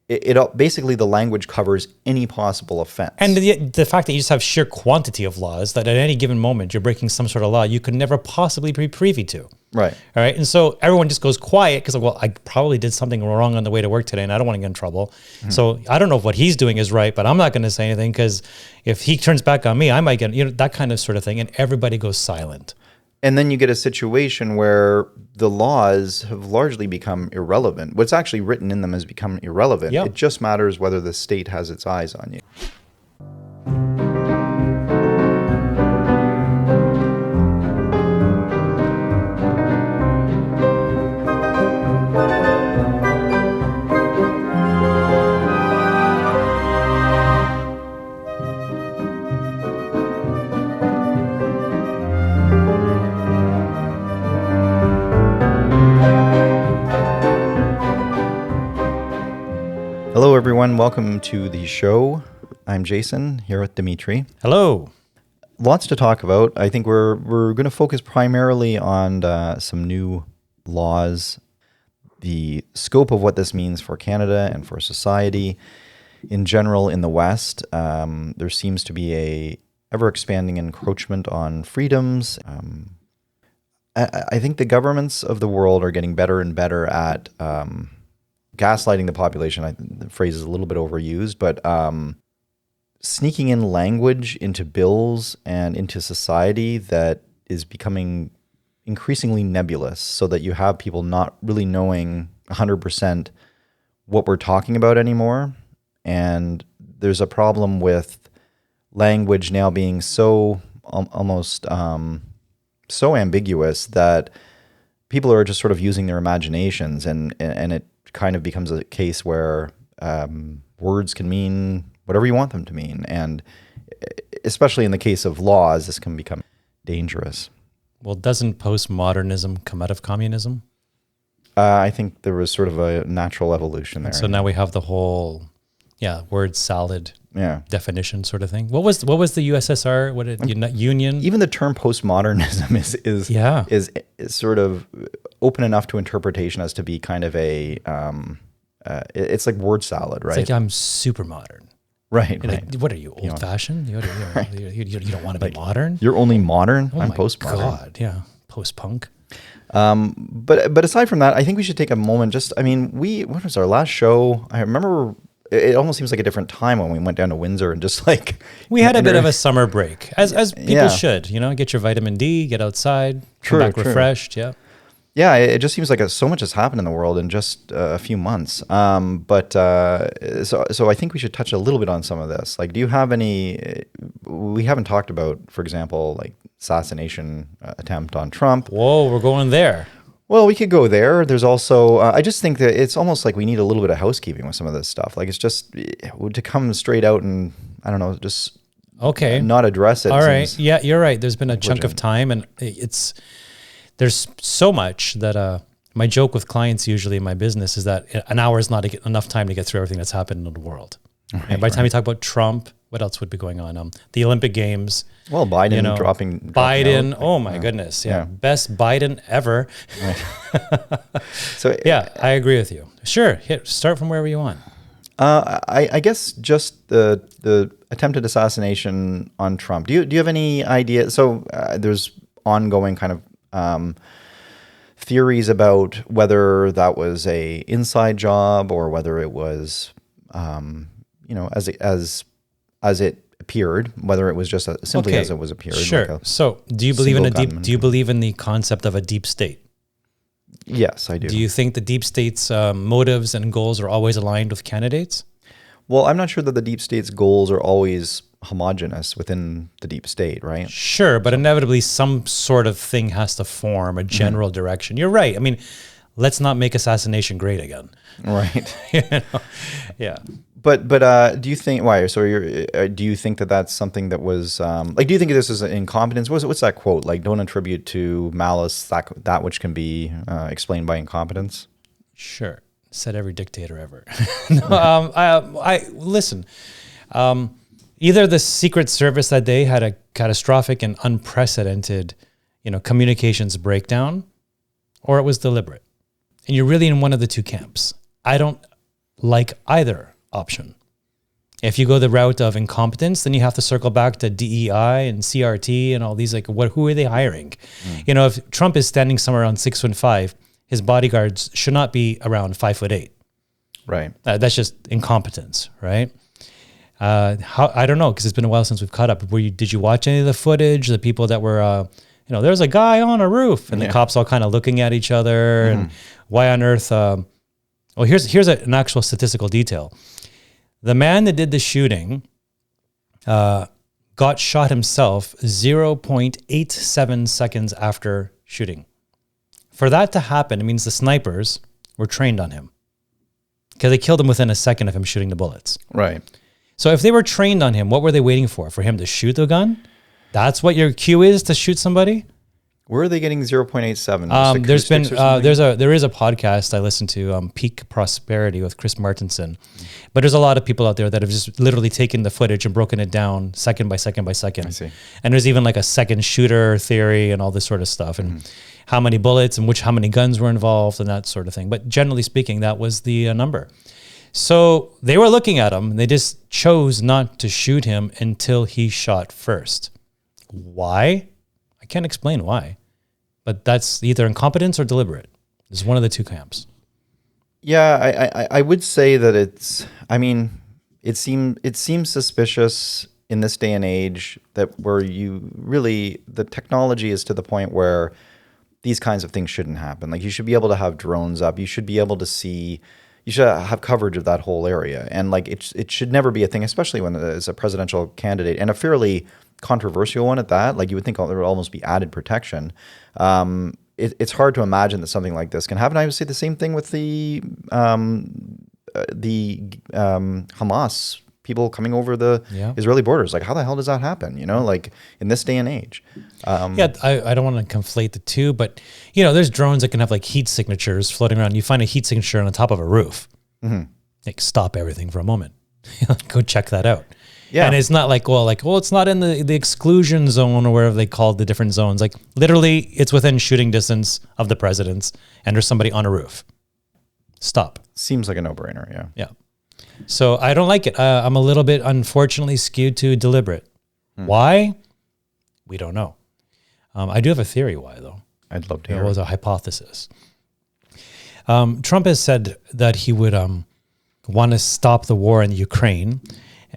basically the language covers any possible offense. And the fact that you just have sheer quantity of laws that at any given moment you're breaking some sort of law you could never possibly be privy to. Right. All right. And so everyone just goes quiet because, well, I probably did something wrong on the way to work today and I don't want to get in trouble. Mm-hmm. So I don't know if what he's doing is right, but I'm not going to say anything because if he turns back on me, I might get, that kind of sort of thing. And everybody goes silent. And then you get a situation where the laws have largely become irrelevant. What's actually written in them has become irrelevant. Yep. It just matters whether the state has its eyes on you. Hello, everyone. Welcome to the show. I'm Jason, here with Dimitri. Hello. Lots to talk about. I think we're going to focus primarily on some new laws, the scope of what this means for Canada and for society in general in the West. There seems to be a ever-expanding encroachment on freedoms. I think the governments of the world are getting better and better at gaslighting the population. The phrase is a little bit overused, but sneaking in language into bills and into society that is becoming increasingly nebulous so that you have people not really knowing 100% what we're talking about anymore. And there's a problem with language now being so almost so ambiguous that people are just sort of using their imaginations, and it kind of becomes a case where words can mean whatever you want them to mean. And especially in the case of laws, this can become dangerous. Well, doesn't postmodernism come out of communism? I think there was sort of a natural evolution there. So now we have the whole, word salad definition sort of thing. What was the USSR? What did Union? Even the term postmodernism is sort of open enough to interpretation as to be kind of a it's like word salad, right? It's like I'm super modern. Right. Like, what are you, old fashioned? You don't want to be modern? You're only modern? Oh I'm my postmodern. God, yeah. Post-punk. But aside from that, I think we should take a moment. What was our last show? I remember it almost seems like a different time when we went down to Windsor and just like... We had a bit of a summer break, as people should, get your vitamin D, get outside, come back refreshed, Yeah, it just seems like so much has happened in the world in just a few months. So I think we should touch a little bit on some of this. Like, do you have any... We haven't talked about, for example, like assassination attempt on Trump. Whoa, we're going there. Well, we could go there. There's also, I just think that it's almost like we need a little bit of housekeeping with some of this stuff. Like, it's just to come straight out and, I don't know, just not address it. All right. Yeah, you're right. There's been a chunk of time, and there's so much that my joke with clients usually in my business is that an hour is not enough time to get through everything that's happened in the world. Right, and by the time you talk about Trump, what else would be going on? The Olympic Games. Well, Biden dropping Biden. out. Oh my goodness. Yeah. Best Biden ever. Right. So I agree with you. Sure. Start from wherever you want. I guess just the attempted assassination on Trump. Do you have any idea? So there's ongoing kind of theories about whether that was a inside job or whether it was, as it appeared, whether it was just simply as it was appeared. Sure. Like so do you believe do you believe in the concept of a deep state? Yes, I do. Do you think the deep state's motives and goals are always aligned with candidates? Well, I'm not sure that the deep state's goals are always homogenous within the deep state, right? Sure, but inevitably some sort of thing has to form a general direction. You're right. I mean, let's not make assassination great again. Right. Yeah. But do you think why? So do you think that that's something that was like? Do you think this is incompetence? What's that quote? Like, don't attribute to malice that which can be explained by incompetence. Sure, said every dictator ever. No, I listen. Either the Secret Service that day had a catastrophic and unprecedented, communications breakdown, or it was deliberate. And you're really in one of the two camps. I don't like either option. If you go the route of incompetence, then you have to circle back to DEI and CRT and all these, like, who are they hiring? You know, if Trump is standing somewhere around 6'5", his bodyguards should not be around 5'8". Right. That's just incompetence, right? I don't know, because it's been a while since we've caught up. Did you watch any of the footage? The people that were, there's a guy on a roof, and the cops all kind of looking at each other, and why on earth? Here's an actual statistical detail. The man that did the shooting got shot himself 0.87 seconds after shooting. For that to happen, it means the snipers were trained on him, because they killed him within a second of him shooting the bullets. Right. So if they were trained on him, what were they waiting for? For him to shoot the gun? That's what your cue is, to shoot somebody? Where are they getting 0.87? There is a podcast I listen to, Peak Prosperity with Chris Martinson, but there's a lot of people out there that have just literally taken the footage and broken it down second by second by second. I see. And there's even like a second shooter theory and all this sort of stuff, and how many bullets and how many guns were involved and that sort of thing. But generally speaking, that was the number. So they were looking at him. They just chose not to shoot him until he shot first. Why? I can't explain why, but that's either incompetence or deliberate. It's one of the two camps. Yeah, I would say that it seems suspicious in this day and age that the technology is to the point where these kinds of things shouldn't happen. Like, you should be able to have drones up. You should be able to see. You should have coverage of that whole area, and like it should never be a thing, especially when it's a presidential candidate and a fairly controversial one at that. Like, you would think there would almost be added protection. It's hard to imagine that something like this can happen. I would say the same thing with the Hamas people coming over the Israeli borders. Like, how the hell does that happen? Like, in this day and age. I don't want to conflate the two, but there's drones that can have like heat signatures floating around. You find a heat signature on the top of a roof. Like, stop everything for a moment. Go check that out. Yeah. And it's not like, it's not in the exclusion zone or wherever they call the different zones. Like, literally, it's within shooting distance of the presidents, and there's somebody on a roof. Stop. Seems like a no-brainer, yeah. Yeah. So I don't like it. I'm a little bit, unfortunately, skewed to deliberate. Why? We don't know. I do have a theory why, though. I'd love to hear it. Was a hypothesis. Trump has said that he would want to stop the war in Ukraine.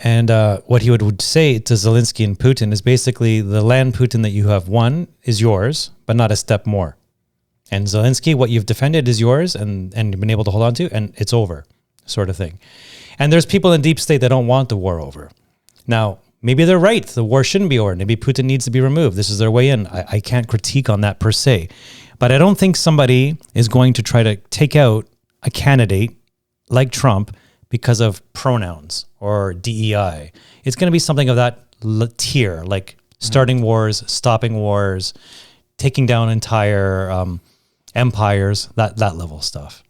And what he would say to Zelensky and Putin is basically, the land, Putin, that you have won is yours, but not a step more. And Zelensky, what you've defended is yours and been able to hold on to, and it's over, sort of thing. And there's people in deep state that don't want the war over. Now, maybe they're right. The war shouldn't be over. Maybe Putin needs to be removed. This is their way in. I can't critique on that per se. But I don't think somebody is going to try to take out a candidate like Trump because of pronouns or DEI. It's going to be something of that tier, like starting wars, stopping wars, taking down entire empires, that level stuff.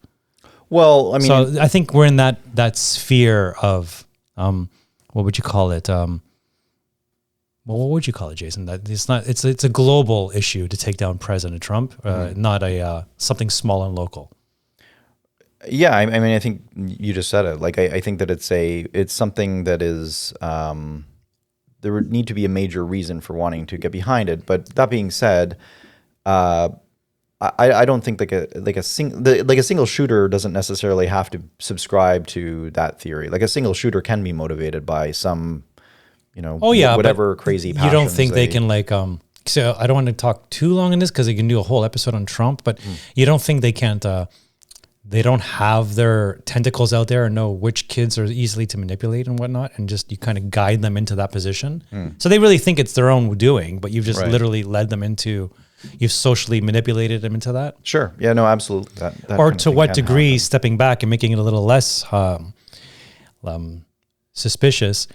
Well, I mean, so I think we're in that sphere of what would you call it? What would you call it, Jason? That it's not. It's a global issue to take down President Trump, not a something small and local. Yeah, I mean, I think you just said it. Like, I think that it's something that is there would need to be a major reason for wanting to get behind it. But that being said, I don't think like a single shooter doesn't necessarily have to subscribe to that theory. Like, a single shooter can be motivated by some, whatever crazy passions. You don't think they can so I don't want to talk too long on this because they can do a whole episode on Trump, but you don't think they can't, they don't have their tentacles out there and know which kids are easily to manipulate and whatnot, and just you kind of guide them into that position. So they really think it's their own doing, but you've just literally led them into, you've socially manipulated them into that. Sure. Yeah, no, absolutely. That or to what degree, stepping back and making it a little less suspicious,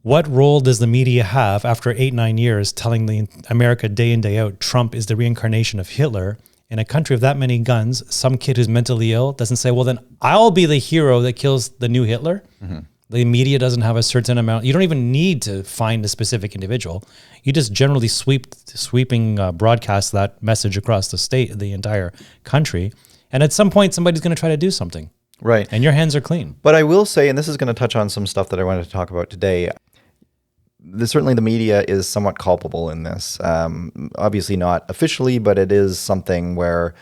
what role does the media have after 8-9 years telling America day in, day out, Trump is the reincarnation of Hitler? In a country of that many guns, some kid who's mentally ill doesn't say, well, then I'll be the hero that kills the new Hitler. The media doesn't have a certain amount. You don't even need to find a specific individual. You just generally sweeping broadcast that message across the entire country. And at some point, somebody's going to try to do something. Right. And your hands are clean. But I will say, and this is going to touch on some stuff that I wanted to talk about today, certainly the media is somewhat culpable in this. Obviously not officially, but it is something where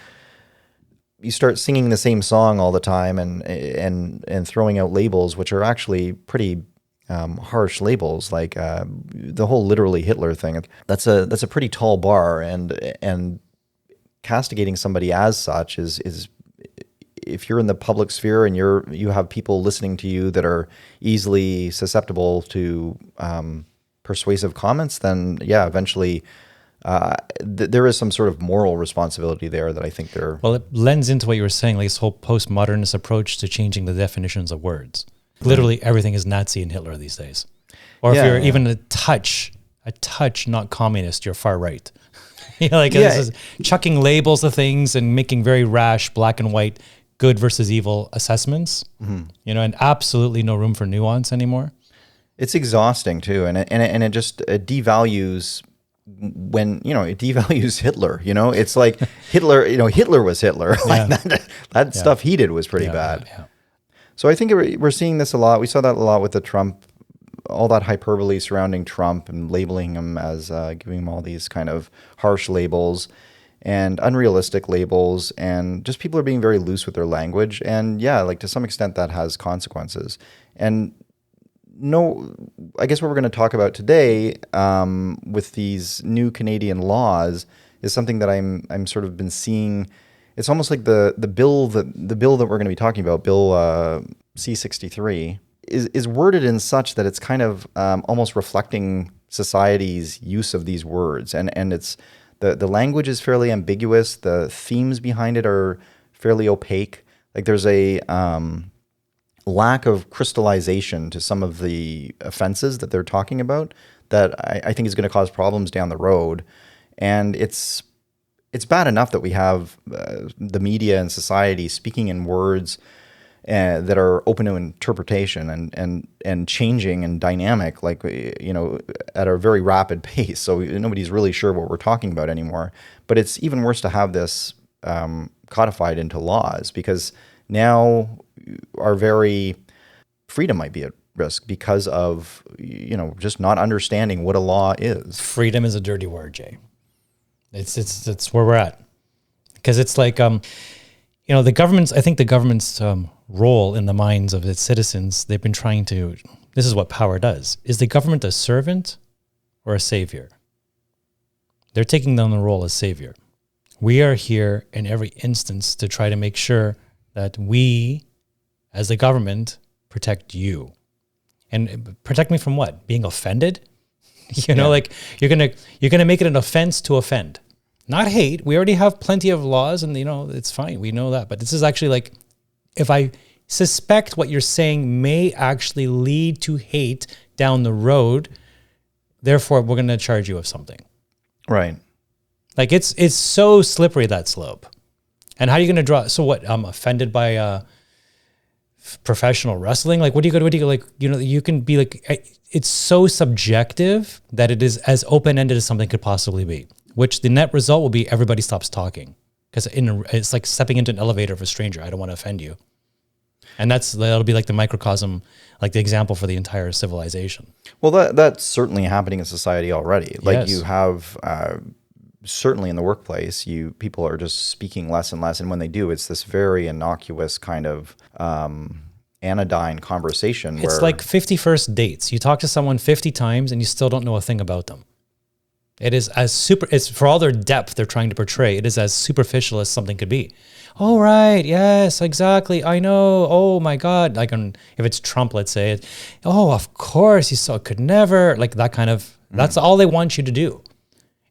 you start singing the same song all the time and throwing out labels, which are actually pretty harsh labels, like the whole literally Hitler thing. That's a pretty tall bar, and castigating somebody as such is if you're in the public sphere and you have people listening to you that are easily susceptible to persuasive comments, then yeah, eventually there is some sort of moral responsibility there that I think they're... Well, it lends into what you were saying, like this whole postmodernist approach to changing the definitions of words. Literally everything is Nazi and Hitler these days. Or if you're even a touch not communist, you're far right. This is chucking labels of things and making very rash black and white good versus evil assessments, and absolutely no room for nuance anymore. It's exhausting too. And it just devalues when, it devalues Hitler, it's like Hitler, Hitler was Hitler. Like that stuff he did was pretty bad. Yeah. So I think we're seeing this a lot. We saw that a lot with the Trump, all that hyperbole surrounding Trump and labeling him as giving him all these kind of harsh labels and unrealistic labels, and just people are being very loose with their language. And yeah, like to some extent that has consequences. And I guess what we're going to talk about today with these new Canadian laws is something that I'm sort of been seeing. It's almost like the bill that we're going to be talking about, Bill C-63, is worded in such that it's kind of almost reflecting society's use of these words, and it's the language is fairly ambiguous. The themes behind it are fairly opaque. Like there's a lack of crystallization to some of the offenses that they're talking about that I think is going to cause problems down the road. And it's bad enough that we have the media and society speaking in words that are open to interpretation and changing and dynamic, like, at a very rapid pace. So nobody's really sure what we're talking about anymore. But it's even worse to have this codified into laws, because now our very freedom might be at risk because of, just not understanding what a law is. Freedom is a dirty word, Jay. It's where we're at. Because it's like, the government's role in the minds of its citizens, they've been trying to, this is what power does. Is the government a servant or a savior? They're taking on the role as savior. We are here in every instance to try to make sure that we, as the government, protect you. And protect me from what? Being offended? Like you're gonna make it an offense to offend. Not hate. We already have plenty of laws and it's fine. We know that. But this is actually like, if I suspect what you're saying may actually lead to hate down the road, therefore we're going to charge you of something. Right. Like it's so slippery, that slope. And how are you going to draw? So what? I'm offended by professional wrestling. Like, what do you like? You can be like, it's so subjective that it is as open-ended as something could possibly be, which the net result will be everybody stops talking. Because it's like stepping into an elevator of a stranger. I don't want to offend you. And that'll be like the microcosm, like the example for the entire civilization. Well, that's certainly happening in society already. Like Yes. You have, certainly in the workplace, people are just speaking less and less. And when they do, it's this very innocuous kind of anodyne conversation. It's like 51st dates. You talk to someone 50 times and you still don't know a thing about them. It is it's for all their depth they're trying to portray, it is as superficial as something could be. Oh, right. Yes, exactly. I know. Oh my God. Like if it's Trump, let's say, oh, of course could never, like that kind of, that's all they want you to do.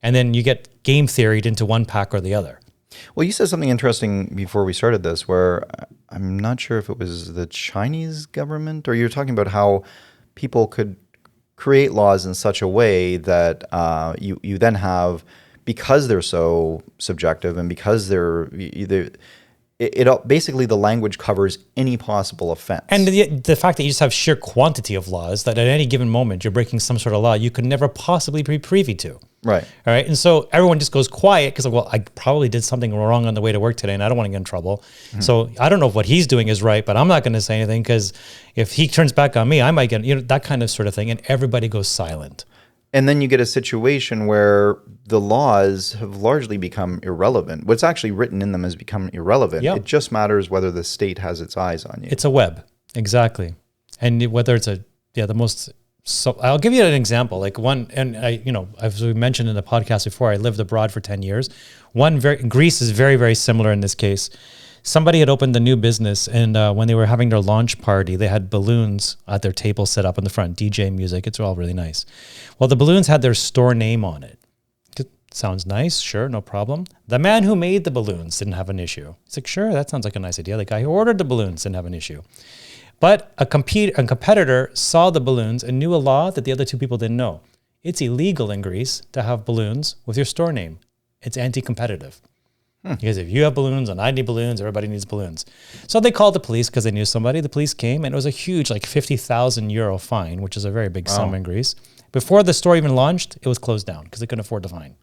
And then you get game theoried into one pack or the other. Well, you said something interesting before we started this, where I'm not sure if it was the Chinese government, or you were talking about how people could create laws in such a way that you then have, because they're so subjective and because basically the language covers any possible offense. And the fact that you just have sheer quantity of laws, that at any given moment you're breaking some sort of law you could never possibly be privy to. Right. All right. And so everyone just goes quiet because, well, I probably did something wrong on the way to work today and I don't want to get in trouble. So I don't know if what he's doing is right, but I'm not going to say anything because if he turns back on me, I might get, that kind of sort of thing. And everybody goes silent. And then you get a situation where the laws have largely become irrelevant. What's actually written in them has become irrelevant. Yep. It just matters whether the state has its eyes on you. It's a web. Exactly. And whether it's the most, so I'll give you an example. Like one, and as we mentioned in the podcast before, I lived abroad for 10 years. Greece is very, very similar in this case. Somebody had opened a new business, and when they were having their launch party, they had balloons at their table set up in the front, DJ music. It's all really nice. Well, the balloons had their store name on it. It sounds nice. Sure, no problem. The man who made the balloons didn't have an issue. He's like, sure, that sounds like a nice idea. The guy who ordered the balloons didn't have an issue. But a competitor saw the balloons and knew a law that the other two people didn't know. It's illegal in Greece to have balloons with your store name. It's anti-competitive. Because if you have balloons and I need balloons, everybody needs balloons. So they called the police because they knew somebody. The police came and it was a huge, like 50,000 euro fine, which is a very big sum in Greece. Before the store even launched, it was closed down because they couldn't afford the fine.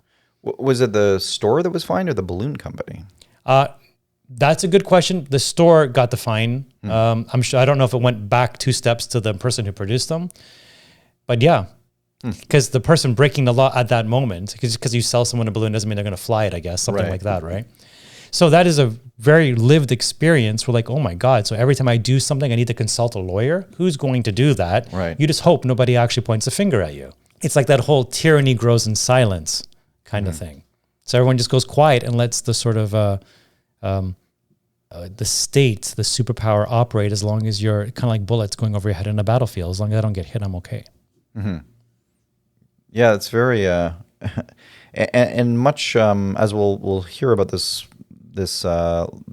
Was it the store that was fined or the balloon company? That's a good question. The store got the fine. I'm sure, I don't know if it went back 2 steps to the person who produced them, but yeah, because the person breaking the law at that moment, because you sell someone a balloon doesn't mean they're going to fly it, I guess, something like that, right? So that is a very lived experience. We're like, oh my God. So every time I do something, I need to consult a lawyer. Who's going to do that? Right. You just hope nobody actually points a finger at you. It's like that whole tyranny grows in silence kind of thing. So everyone just goes quiet and lets the sort of the state, the superpower operate as long as you're kind of like bullets going over your head in a battlefield. As long as I don't get hit, I'm okay. Yeah, it's very and much as we'll hear about this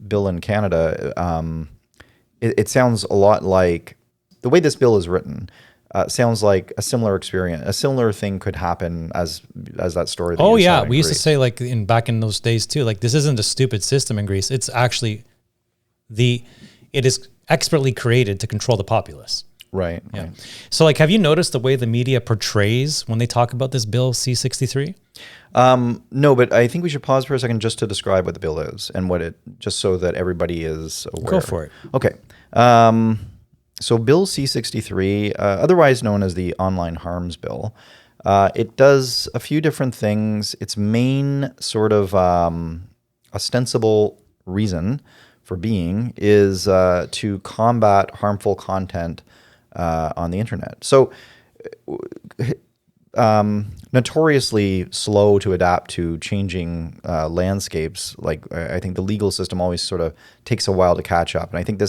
bill in Canada. It sounds a lot like the way this bill is written. Sounds like a similar experience. A similar thing could happen as that story. That you saw in we used to Greece. say like back in those days too. Like this isn't a stupid system in Greece. It's actually it is expertly created to control the populace. Right. Yeah. Right. So like, have you noticed the way the media portrays when they talk about this bill C-63? No, but I think we should pause for a second just to describe what the bill is and just so that everybody is aware. Go for it. Okay. So Bill C-63, otherwise known as the Online Harms Bill, it does a few different things. Its main sort of ostensible reason for being is to combat harmful content on the internet. So notoriously slow to adapt to changing landscapes. Like I think the legal system always sort of takes a while to catch up. And I think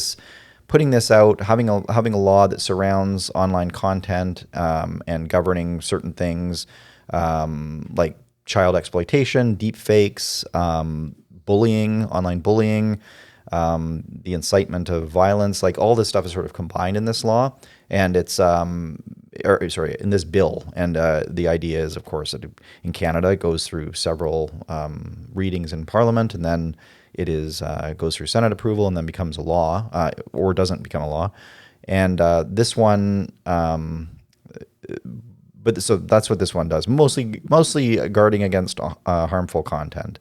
putting this out, having a law that surrounds online content and governing certain things like child exploitation, deep fakes, bullying, online bullying, the incitement of violence, like all this stuff is sort of combined in this law, and it's in this bill. And the idea is, of course, that in Canada it goes through several readings in Parliament, and then it goes through Senate approval, and then becomes a law, or doesn't become a law. And this one, so that's what this one does. Mostly guarding against harmful content.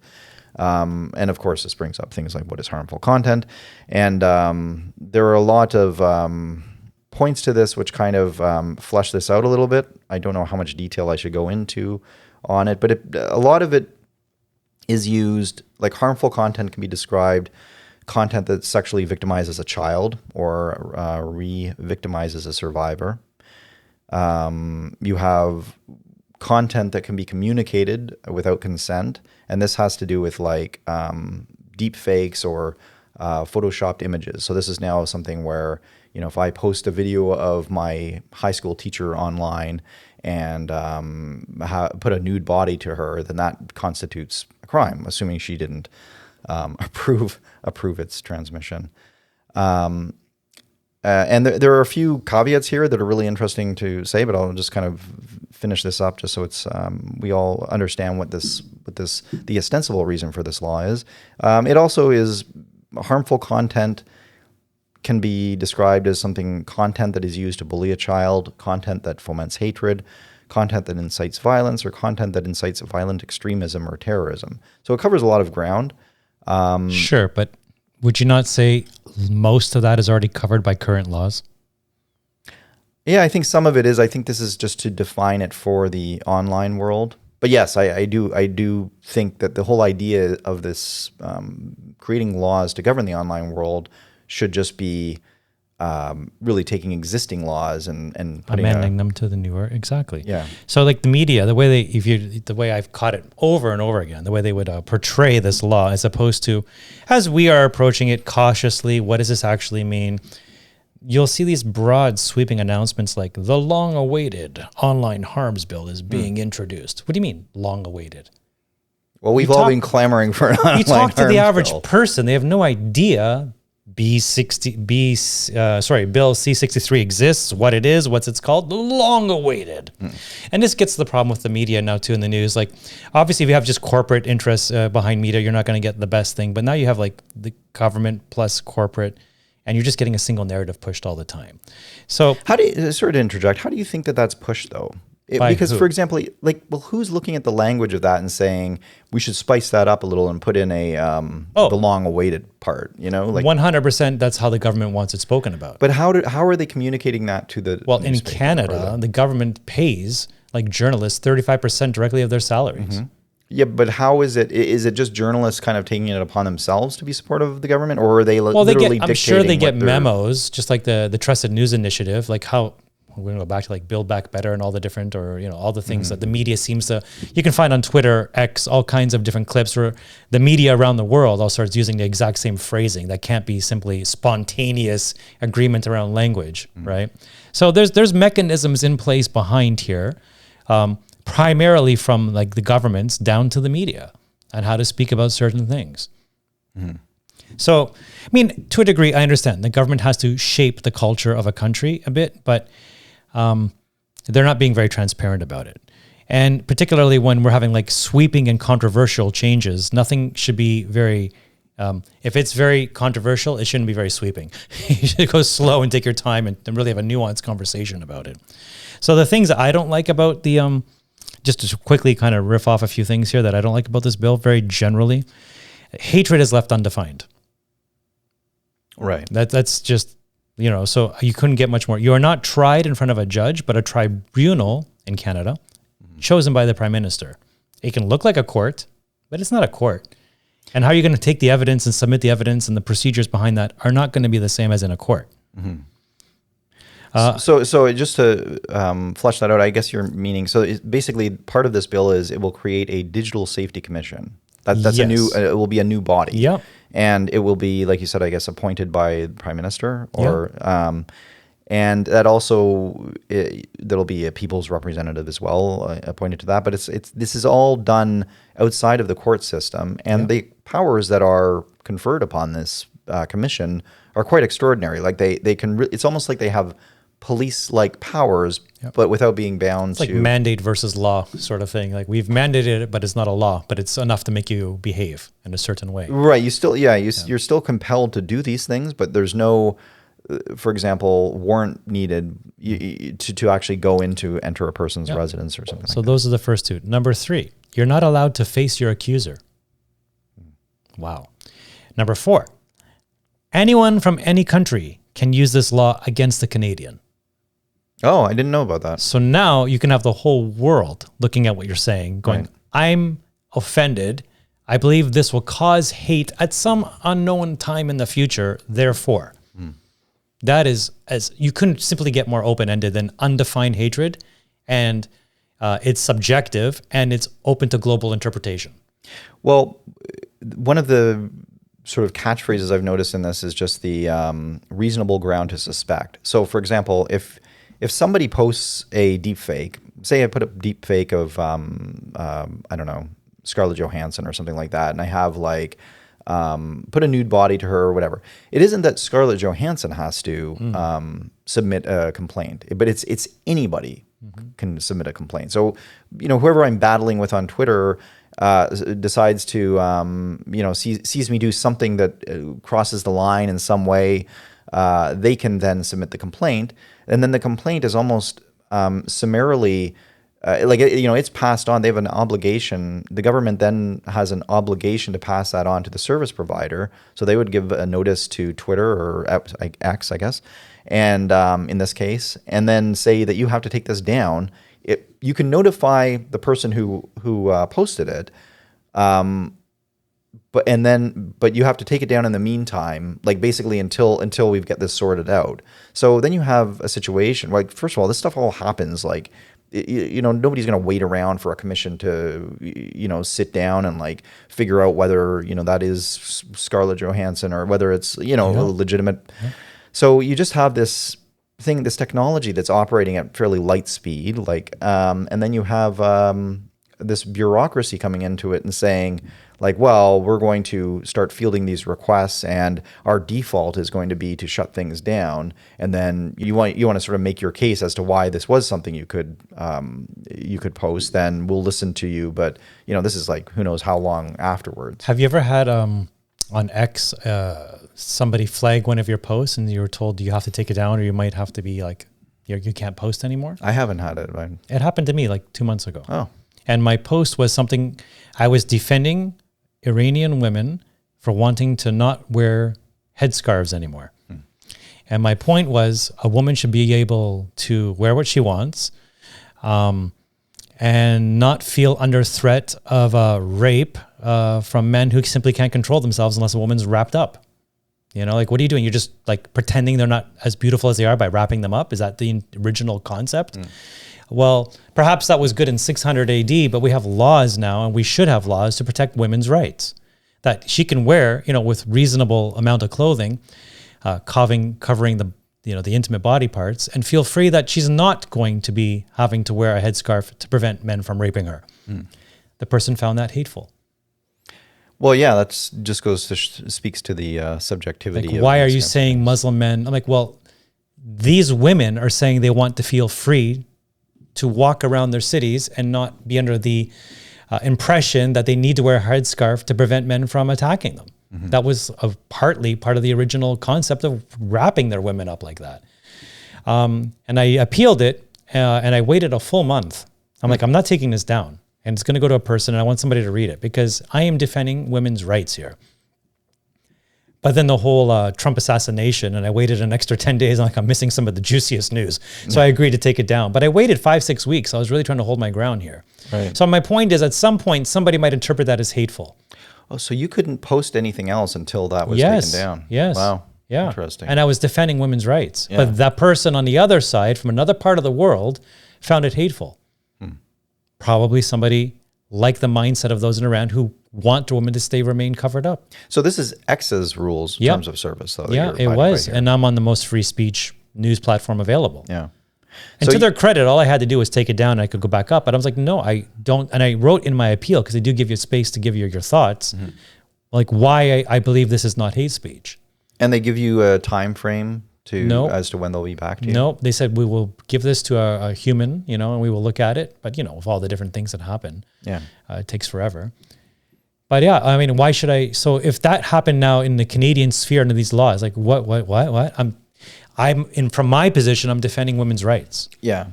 And of course, this brings up things like what is harmful content. And there are a lot of points to this which kind of flesh this out a little bit. I don't know how much detail I should go into on it, but a lot of it is used, like harmful content can be described content that sexually victimizes a child or re-victimizes a survivor. You have content that can be communicated without consent, and this has to do with like deep fakes or photoshopped images. So this is now something where, if I post a video of my high school teacher online and put a nude body to her, then that constitutes a crime, assuming she didn't approve its transmission. And there are a few caveats here that are really interesting to say, but I'll just kind of finish this up just so it's we all understand what the ostensible reason for this law is. It also is harmful content can be described as content that is used to bully a child, content that foments hatred, content that incites violence, or content that incites violent extremism or terrorism. So it covers a lot of ground. Sure, but would you not say most of that is already covered by current laws? Yeah, I think some of it is. I think this is just to define it for the online world. But yes, I do think that the whole idea of this creating laws to govern the online world should just be really taking existing laws and putting Amending them to the newer, exactly. Yeah. So like the media, the way I've caught it over and over again, the way they would portray this law, as opposed to, as we are approaching it cautiously, what does this actually mean? You'll see these broad sweeping announcements like the long-awaited online harms bill is being introduced. What do you mean long-awaited? Well, we've all been clamoring for an online You talk to the average bill. person, they have no idea Bill C-63 exists, what it is, what's it's called, long-awaited. And this gets to the problem with the media now too in the news. Like, obviously, if you have just corporate interests behind media, you're not going to get the best thing. But now you have like the government plus corporate, and you're just getting a single narrative pushed all the time. So How do you, sorry to interject, how do you think that that's pushed though? By Because, who? for example, like, well, who's looking at the language of that and saying we should spice that up a little and put in the long-awaited part? You know, like 100%, that's how the government wants it spoken about. But how are they communicating that to the Well, in newspaper or Canada, the government pays like journalists 35% directly of their salaries. Yeah, but how is it? Is it just journalists kind of taking it upon themselves to be supportive of the government, or are they literally I'm sure they dictating get what they're- memos, just like the Trusted News Initiative, like how we're going to go back to like Build Back Better and all the different, or, you know, all the things that the media seems to, you can find on Twitter, X, all kinds of different clips where the media around the world all starts using the exact same phrasing that can't be simply spontaneous agreement around language, right? So there's mechanisms in place behind here, primarily from like the governments down to the media on how to speak about certain things. So, I mean, to a degree, I understand the government has to shape the culture of a country a bit, but they're not being very transparent about it. And particularly when we're having like sweeping and controversial changes, nothing should be very, if it's very controversial, it shouldn't be very sweeping. You should go slow and take your time and really have a nuanced conversation about it. So the things that I don't like about the, just to quickly kind of riff off a few things here that I don't like about this bill very generally, hatred is left undefined. Right. That's just, you know, so you couldn't get much more. You are not tried in front of a judge, but a tribunal in Canada chosen by the Prime Minister. It can look like a court, but it's not a court. And how are you going to take the evidence and submit the evidence, and the procedures behind that are not going to be the same as in a court. So just to flesh that out, I guess you're meaning, so basically part of this bill is it will create a digital safety commission. That's a new, Yes. it will be a new body. Yep. And it will be, like you said, I guess, appointed by the Prime Minister, or and that also there'll be a people's representative as well appointed to that. But this is all done outside of the court system, and the powers that are conferred upon this commission are quite extraordinary. Like they can, it's almost like they have police-like powers, but without being bound It's like to mandate versus law sort of thing. Like we've mandated it, but it's not a law, but it's enough to make you behave in a certain way. Right. You still, you're still compelled to do these things, but there's no, for example, warrant needed to actually go into enter a person's residence or something. So like those are the first two. Number 3, you're not allowed to face your accuser. Wow. Number 4, anyone from any country can use this law against the Canadian. that. Oh, I didn't know about that. So now you can have the whole world looking at what you're saying, going, Right. I'm offended. I believe this will cause hate at some unknown time in the future. Therefore, that is, as you couldn't simply get more open-ended than undefined hatred, and it's subjective and it's open to global interpretation. Well, one of the sort of catchphrases I've noticed in this is just the reasonable ground to suspect. So, for example, if somebody posts a deep fake, say I put a deep fake of, I don't know, Scarlett Johansson or something like that, and I have like put a nude body to her or whatever. It isn't that Scarlett Johansson has to submit a complaint, but it's anybody can submit a complaint. So, whoever I'm battling with on Twitter decides to, sees me do something that crosses the line in some way, they can then submit the complaint. And then the complaint is almost summarily it's passed on. They have an obligation. The government then has an obligation to pass that on to the service provider. So they would give a notice to Twitter or X, I guess, and in this case, and then say that you have to take this down. You can notify the person who posted it, but you have to take it down in the meantime, like basically until we get this sorted out. So then you have a situation like, first of all, this stuff all happens like. Nobody's going to wait around for a commission to, sit down and like figure out whether, that is Scarlett Johansson or whether it's, legitimate. Yeah. So you just have this technology that's operating at fairly light speed, like, and then you have this bureaucracy coming into it and saying, like, well, we're going to start fielding these requests, and our default is going to be to shut things down. And then you want to sort of make your case as to why this was something you could post. Then we'll listen to you. But this is like who knows how long afterwards. Have you ever had on X somebody flag one of your posts and you were told you have to take it down, or you might have to be like you can't post anymore? I haven't had it. It happened to me like 2 months ago. Oh, and my post was something I was defending Iranian women for wanting to not wear headscarves anymore. And my point was a woman should be able to wear what she wants and not feel under threat of rape from men who simply can't control themselves unless a woman's wrapped up. Like, what are you doing? You're just like pretending they're not as beautiful as they are by wrapping them up. Is that the original concept? Well, perhaps that was good in 600 AD, but we have laws now, and we should have laws to protect women's rights. That she can wear, with reasonable amount of clothing, covering the intimate body parts, and feel free that she's not going to be having to wear a headscarf to prevent men from raping her. The person found that hateful. Well, yeah, that's just speaks to the subjectivity. Like, why are you saying Muslim men? I'm like, well, these women are saying they want to feel free to walk around their cities and not be under the impression that they need to wear a headscarf to prevent men from attacking them. That was partly part of the original concept of wrapping their women up like that. And I appealed it, and I waited a full month. I'm like, I'm not taking this down. And it's going to go to a person, and I want somebody to read it because I am defending women's rights here. But then the whole Trump assassination, and I waited an extra 10 days. I'm missing some of the juiciest news. So I agreed to take it down. But I waited 5-6 weeks. I was really trying to hold my ground here. Right. So my point is, at some point, somebody might interpret that as hateful. Oh, so you couldn't post anything else until that was taken down? Yes. Wow. Yeah. Interesting. And I was defending women's rights. Yeah. But that person on the other side, from another part of the world, found it hateful. Probably somebody like the mindset of those in Iran who want a woman to remain covered up. So this is X's rules, terms of service, though. Yeah, it was. And I'm on the most free speech news platform available. Yeah. And so to their credit, all I had to do was take it down and I could go back up. But I was like, no, I don't. And I wrote in my appeal, because they do give you space to give you your thoughts, like why I believe this is not hate speech. And they give you a time frame as to when they'll be back to you? No, they said we will give this to a human, and we will look at it. But, with all the different things that happen, it takes forever. But yeah, I mean, why should I? So if that happened now in the Canadian sphere under these laws, like what? From my position, I'm defending women's rights. Yeah.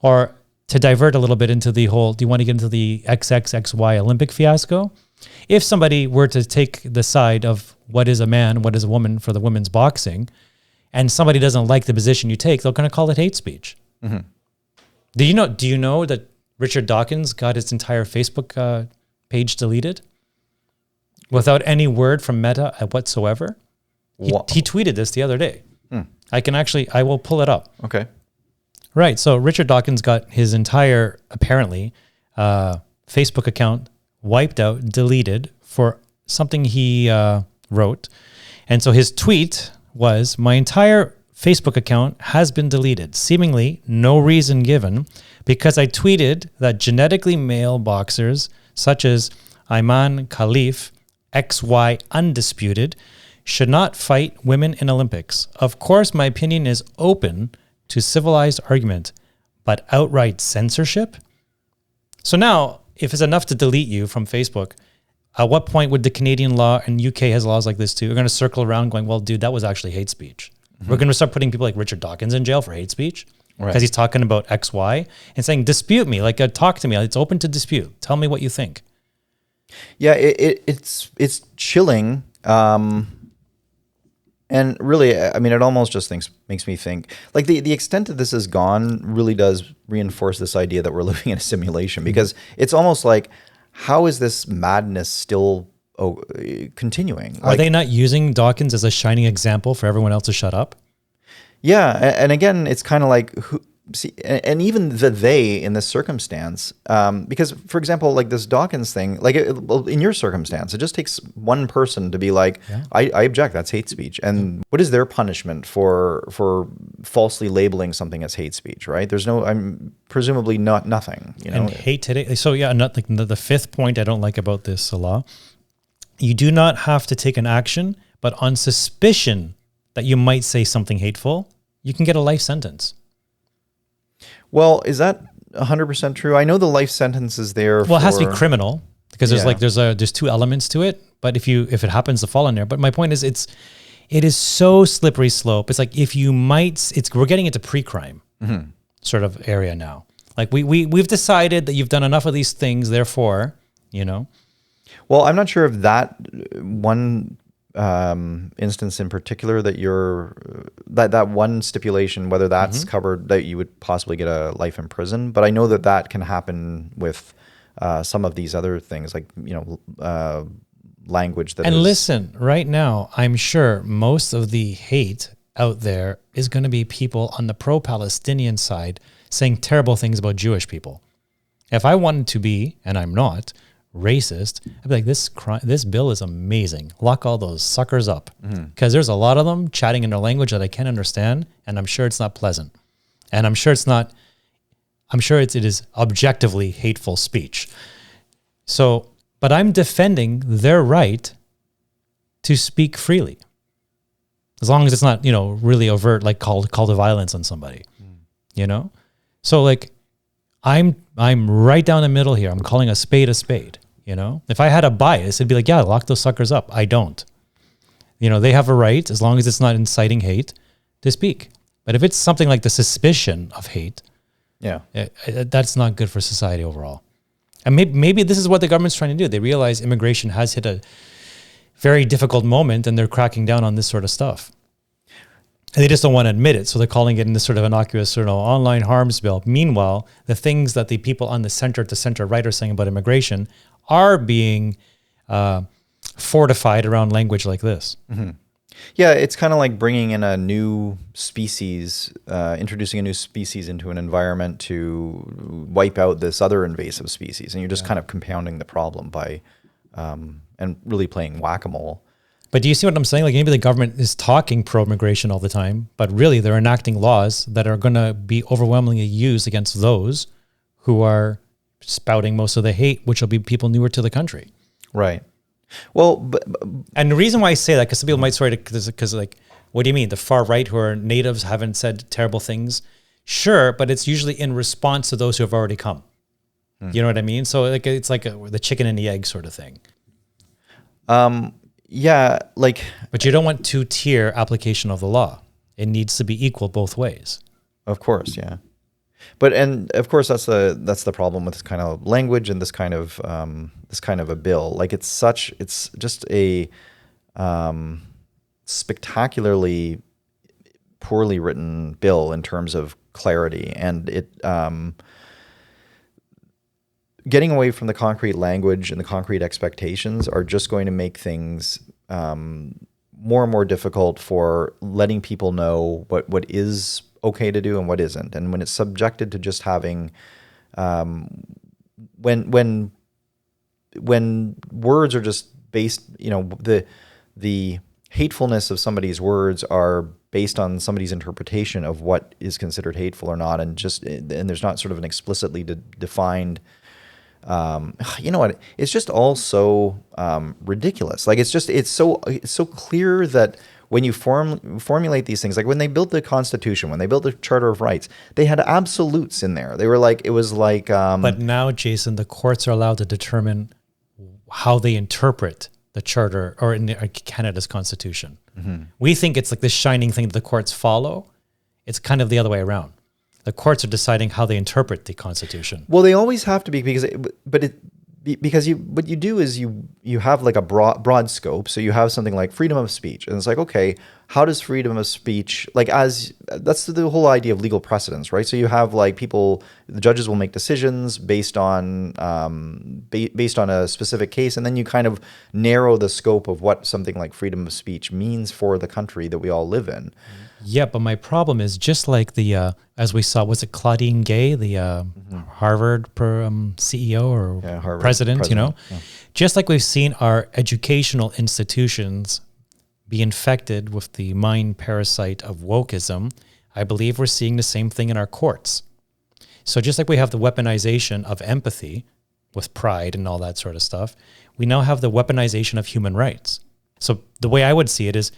Or to divert a little bit into the whole, do you want to get into the XXXY Olympic fiasco? If somebody were to take the side of what is a man, what is a woman for the women's boxing, and somebody doesn't like the position you take, they're going to call it hate speech. Do you know that Richard Dawkins got his entire Facebook page deleted without any word from Meta whatsoever? He tweeted this the other day. I will pull it up. Okay. Right. So Richard Dawkins got his entire, apparently, Facebook account wiped out, deleted for something he wrote. And so his tweet was, "My entire Facebook account has been deleted, seemingly no reason given, because I tweeted that genetically male boxers such as Ayman Khalif, XY Undisputed, should not fight women in Olympics. Of course, my opinion is open to civilized argument, but outright censorship?" So now, if it's enough to delete you from Facebook, at what point would the Canadian law, and UK has laws like this too, we're going to circle around going, well, dude, that was actually hate speech. We're going to start putting people like Richard Dawkins in jail for hate speech. Right. because he's talking about X, Y, and saying, dispute me, like talk to me. It's open to dispute. Tell me what you think. Yeah, it's chilling. And really, I mean, it almost just makes me think, like the extent that this has gone really does reinforce this idea that we're living in a simulation, because it's almost like, how is this madness still continuing? Are they not using Dawkins as a shining example for everyone else to shut up? Yeah, and again, it's kind of like, see, and even the they in this circumstance, because, for example, like this Dawkins thing, like in your circumstance, it just takes one person to be like, I object, that's hate speech. And what is their punishment for falsely labeling something as hate speech, right? There's no, I'm presumably nothing, you know? And hate today. So yeah, not like the fifth point I don't like about this law, you do not have to take an action, but on suspicion that you might say something hateful, you can get a life sentence. Well, is that 100% true? I know the life sentence is there. Well, it has to be criminal, because there's Yeah. like there's two elements to it. But if it happens to fall in there, but my point is it is so slippery slope. It's like we're getting into pre-crime sort of area now. Like we've decided that you've done enough of these things, therefore, you know. Well, I'm not sure if that one instance in particular that that one stipulation, whether that's covered, that you would possibly get a life in prison. But I know that can happen with some of these other things, like, you know, language that. And listen, right now, I'm sure most of the hate out there is going to be people on the pro-Palestinian side saying terrible things about Jewish people. If I wanted to be, and I'm not, racist, I'd be like, this bill is amazing. Lock all those suckers up, because there's a lot of them chatting in a language that I can't understand, and I'm sure it's not pleasant, and I'm sure it is objectively hateful speech. So, but I'm defending their right to speak freely, as long as it's not, you know, really overt, like call to violence on somebody, you know. So like, I'm right down the middle here. I'm calling a spade a spade. You know, if I had a bias, it'd be like, yeah, lock those suckers up. I don't. You know, they have a right, as long as it's not inciting hate, to speak. But if it's something like the suspicion of hate, that's not good for society overall. And maybe this is what the government's trying to do. They realize immigration has hit a very difficult moment, and they're cracking down on this sort of stuff. And they just don't want to admit it. So they're calling it in this sort of innocuous sort of online harms bill. Meanwhile, the things that the people on the center to center right are saying about immigration are being fortified around language like this. Yeah, it's kind of like bringing in a new species, introducing a new species into an environment to wipe out this other invasive species. And you're just kind of compounding the problem by, and really playing whack-a-mole. But do you see what I'm saying? Like, maybe the government is talking pro-immigration all the time, but really they're enacting laws that are going to be overwhelmingly used against those who are spouting most of the hate, which will be people newer to the country. Right. Well, and the reason why I say that, because some people might swear because like, what do you mean? The far right who are natives haven't said terrible things? Sure, but it's usually in response to those who have already come. You know what I mean? So like, it's like the chicken and the egg sort of thing. Yeah, like. But you don't want two-tier application of the law. It needs to be equal both ways. Of course, yeah. But and of course that's the problem with this kind of language and this kind of a bill. Like it's just a spectacularly poorly written bill in terms of clarity, and it getting away from the concrete language and the concrete expectations are just going to make things more and more difficult for letting people know what is okay to do and what isn't. And when it's subjected to just having, when words are just based, you know, the hatefulness of somebody's words are based on somebody's interpretation of what is considered hateful or not, and there's not sort of an explicitly defined. You know what? It's just all so ridiculous. Like it's so clear that when you formulate these things, like when they built the Constitution, when they built the Charter of Rights, they had absolutes in there. They were like, it was like. But now, Jason, the courts are allowed to determine how they interpret the Charter or in Canada's Constitution. We think it's like this shining thing that the courts follow. It's kind of the other way around. The courts are deciding how they interpret the Constitution. Well, they always have to be because what you do is you have like a broad scope. So you have something like freedom of speech, and it's like, okay, how does freedom of speech, like, as that's the whole idea of legal precedence, right? So you have like the judges will make decisions based on based on a specific case, and then you kind of narrow the scope of what something like freedom of speech means for the country that we all live in. Yeah, but my problem is just like the as we saw, was it Claudine Gay, the Harvard CEO or Harvard president, you know? Yeah. Just like we've seen our educational institutions be infected with the mind parasite of wokeism, I believe we're seeing the same thing in our courts. So just like we have the weaponization of empathy with pride and all that sort of stuff, we now have the weaponization of human rights. So the way I would see it is,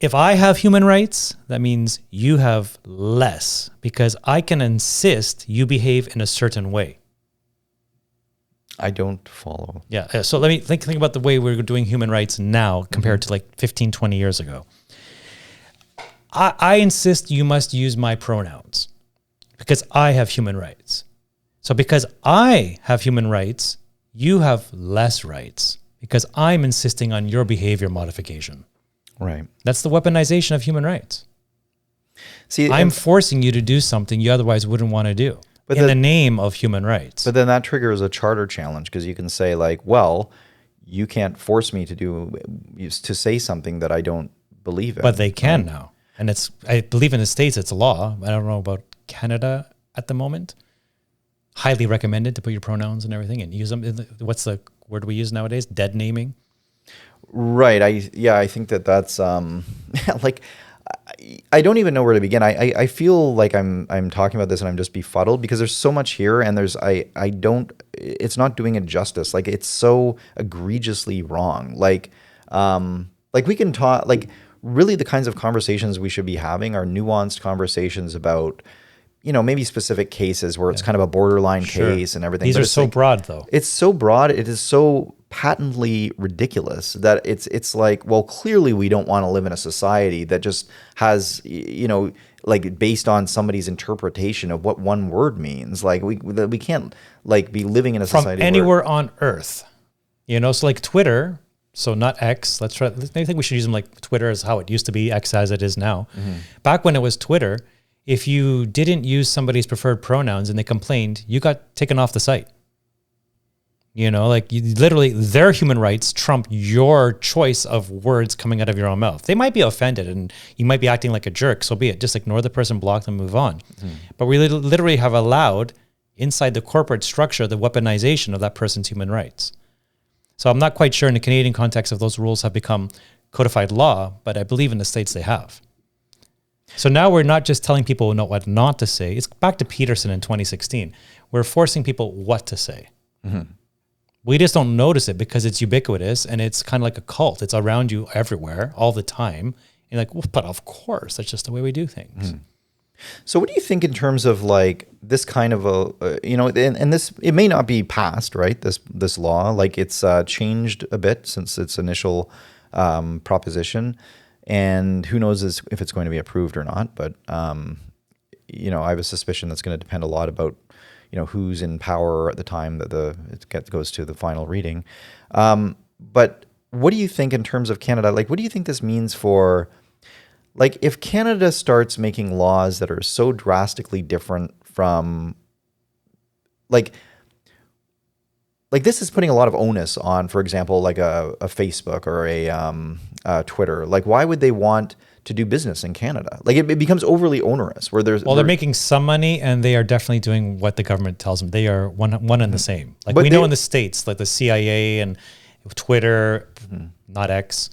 if I have human rights, that means you have less, because I can insist you behave in a certain way. I don't follow. Yeah. So let me think about the way we're doing human rights now compared to like 15, 20 years ago. I insist you must use my pronouns because I have human rights. So because I have human rights, you have less rights because I'm insisting on your behavior modification. Right. That's the weaponization of human rights. See, I'm forcing you to do something you otherwise wouldn't want to do in the name of human rights. But then that triggers a charter challenge, because you can say like, well, you can't force me to say something that I don't believe in. But they can now. And I believe in the States it's a law. I don't know about Canada at the moment. Highly recommended to put your pronouns and everything and use them. What's the word we use nowadays? Dead naming. Right. I think that's like, I don't even know where to begin. I feel like I'm talking about this and I'm just befuddled because there's so much here, and it's not doing it justice. Like, it's so egregiously wrong. Like we can talk, like, really the kinds of conversations we should be having are nuanced conversations about, maybe specific cases where it's kind of a borderline case and everything. These are so broad, though. It's so broad. It is so patently ridiculous that it's like, well, clearly we don't want to live in a society that just has, like, based on somebody's interpretation of what one word means. Like, we can't, like, be living in a society from anywhere on Earth. So like Twitter. So not X. I think we should use them like Twitter as how it used to be, X as it is now. Mm-hmm. Back when it was Twitter, if you didn't use somebody's preferred pronouns and they complained, you got taken off the site. Like, you literally, their human rights trump your choice of words coming out of your own mouth. They might be offended and you might be acting like a jerk. So be it. Just ignore the person, block them, move on. Mm-hmm. But we literally have allowed inside the corporate structure the weaponization of that person's human rights. So I'm not quite sure in the Canadian context if those rules have become codified law, but I believe in the States they have. So now we're not just telling people what not to say. It's back to Peterson in 2016. We're forcing people what to say. Mm-hmm. We just don't notice it because it's ubiquitous and it's kind of like a cult. It's around you everywhere all the time. And like, well, but of course, that's just the way we do things. Mm. So what do you think in terms of like this kind of and this, it may not be passed, right? This law, like, it's changed a bit since its initial proposition, and who knows if it's going to be approved or not. But I have a suspicion that's going to depend a lot about who's in power at the time that it goes to the final reading. But what do you think in terms of Canada? Like, what do you think this means for, like, if Canada starts making laws that are so drastically different from, like this is putting a lot of onus on, for example, like a Facebook or a Twitter. Like, why would they want to do business in Canada? Like, it becomes overly onerous. They're making some money, and they are definitely doing what the government tells them. They are one and the same. Like, but we know in the States, like the CIA and Twitter, not X,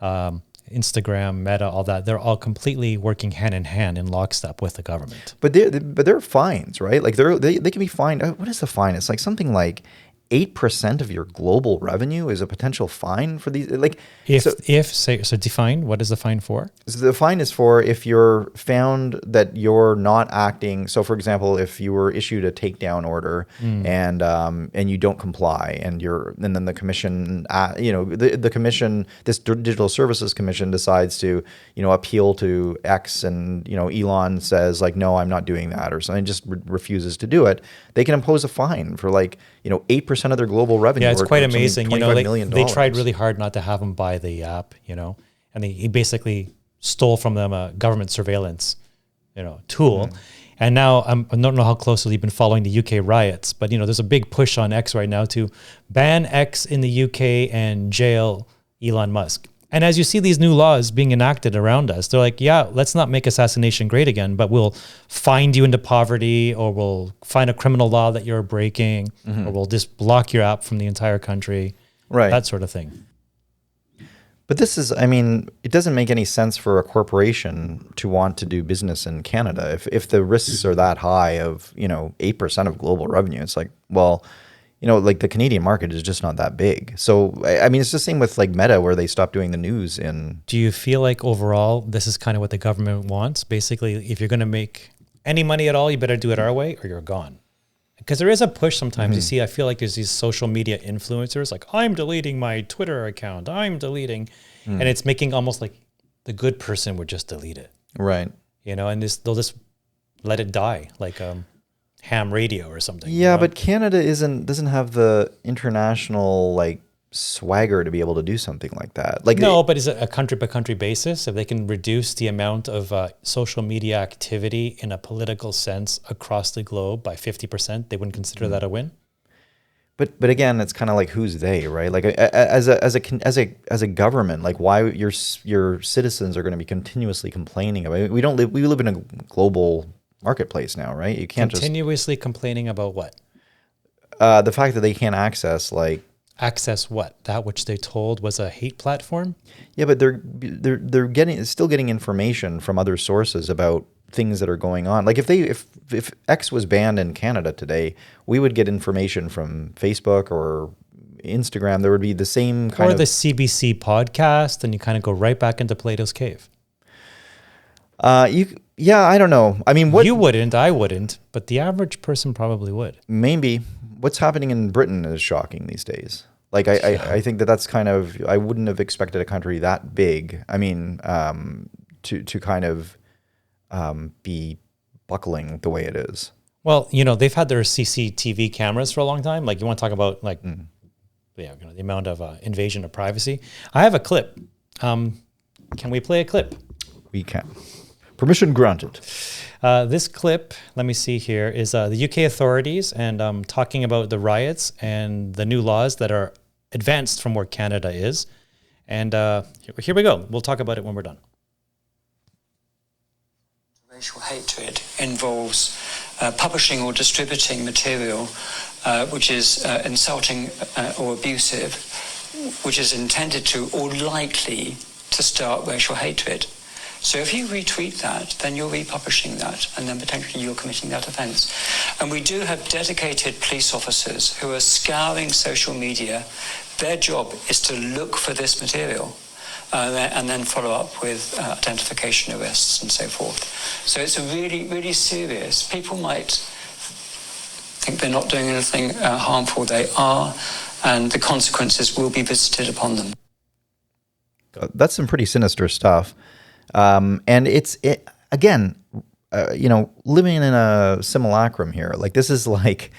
Instagram, Meta, all that, they're all completely working hand in hand in lockstep with the government. But they're fines, right? Like, they can be fined. What is the fine? It's like something like 8% of your global revenue is a potential fine for these. Like, So define, what is the fine for? so the fine is for if you're found that you're not acting. So, for example, if you were issued a takedown order and you don't comply, and then the commission, the commission, this Digital Services Commission decides to, appeal to X, and Elon says like, no, I'm not doing that, or something, just refuses to do it. They can impose a fine for 8% of their global revenue. Yeah, it's quite amazing. $25 million. They tried really hard not to have him buy the app, and he basically stole from them a government surveillance, tool. And now I don't know how closely you've been following the UK riots, but there's a big push on X right now to ban X in the UK and jail Elon Musk. And as you see these new laws being enacted around us, they're like, yeah, let's not make assassination great again, but we'll find you into poverty, or we'll find a criminal law that you're breaking, or we'll just block your app from the entire country, right? That sort of thing. But this is, it doesn't make any sense for a corporation to want to do business in Canada. If the risks are that high of, 8% of global revenue, it's like, well, like the Canadian market is just not that big. So, it's the same with like Meta, where they stopped doing the news in. Do you feel like overall, this is kind of what the government wants? Basically, if you're going to make any money at all, you better do it our way or you're gone. Because there is a push sometimes. You see, I feel like there's these social media influencers, like, I'm deleting my Twitter account, and it's making almost like the good person would just delete it. Right. And they'll just let it die, like ham radio or something. Yeah, but Canada doesn't have the international swagger to be able to do something like that. No, but is it a country by country basis? If they can reduce the amount of social media activity in a political sense across the globe by 50%, they wouldn't consider that a win. But again, it's kind of like, who's they, right? Like as a government, like why your citizens are going to be continuously complaining about it. We live in a global marketplace now, right? You can't continuously complaining about what? The fact that they can't access access what? That which they told was a hate platform? Yeah, but they're still getting information from other sources about things that are going on. Like if X was banned in Canada today, we would get information from Facebook or Instagram. There would be the same kind of... Or the CBC podcast, and you kind of go right back into Plato's cave. Yeah, I don't know. You wouldn't, I wouldn't, but the average person probably would. Maybe. What's happening in Britain is shocking these days. Like I think that's kind of, I wouldn't have expected a country that big. To kind of be buckling the way it is. Well, they've had their CCTV cameras for a long time. Like, you want to talk about the amount of invasion of privacy. I have a clip. Can we play a clip? We can. Permission granted. This clip, let me see here, is the UK authorities and talking about the riots and the new laws that are advanced from where Canada is. And here we go. We'll talk about it when we're done. Racial hatred involves publishing or distributing material which is insulting or abusive, which is intended to or likely to start racial hatred. So if you retweet that, then you're republishing that, and then potentially you're committing that offence. And we do have dedicated police officers who are scouring social media. Their job is to look for this material and then follow up with identification arrests and so forth. So it's a really, really serious. People might think they're not doing anything harmful. They are, and the consequences will be visited upon them. That's some pretty sinister stuff. And again, living in a simulacrum here. Like, this is like,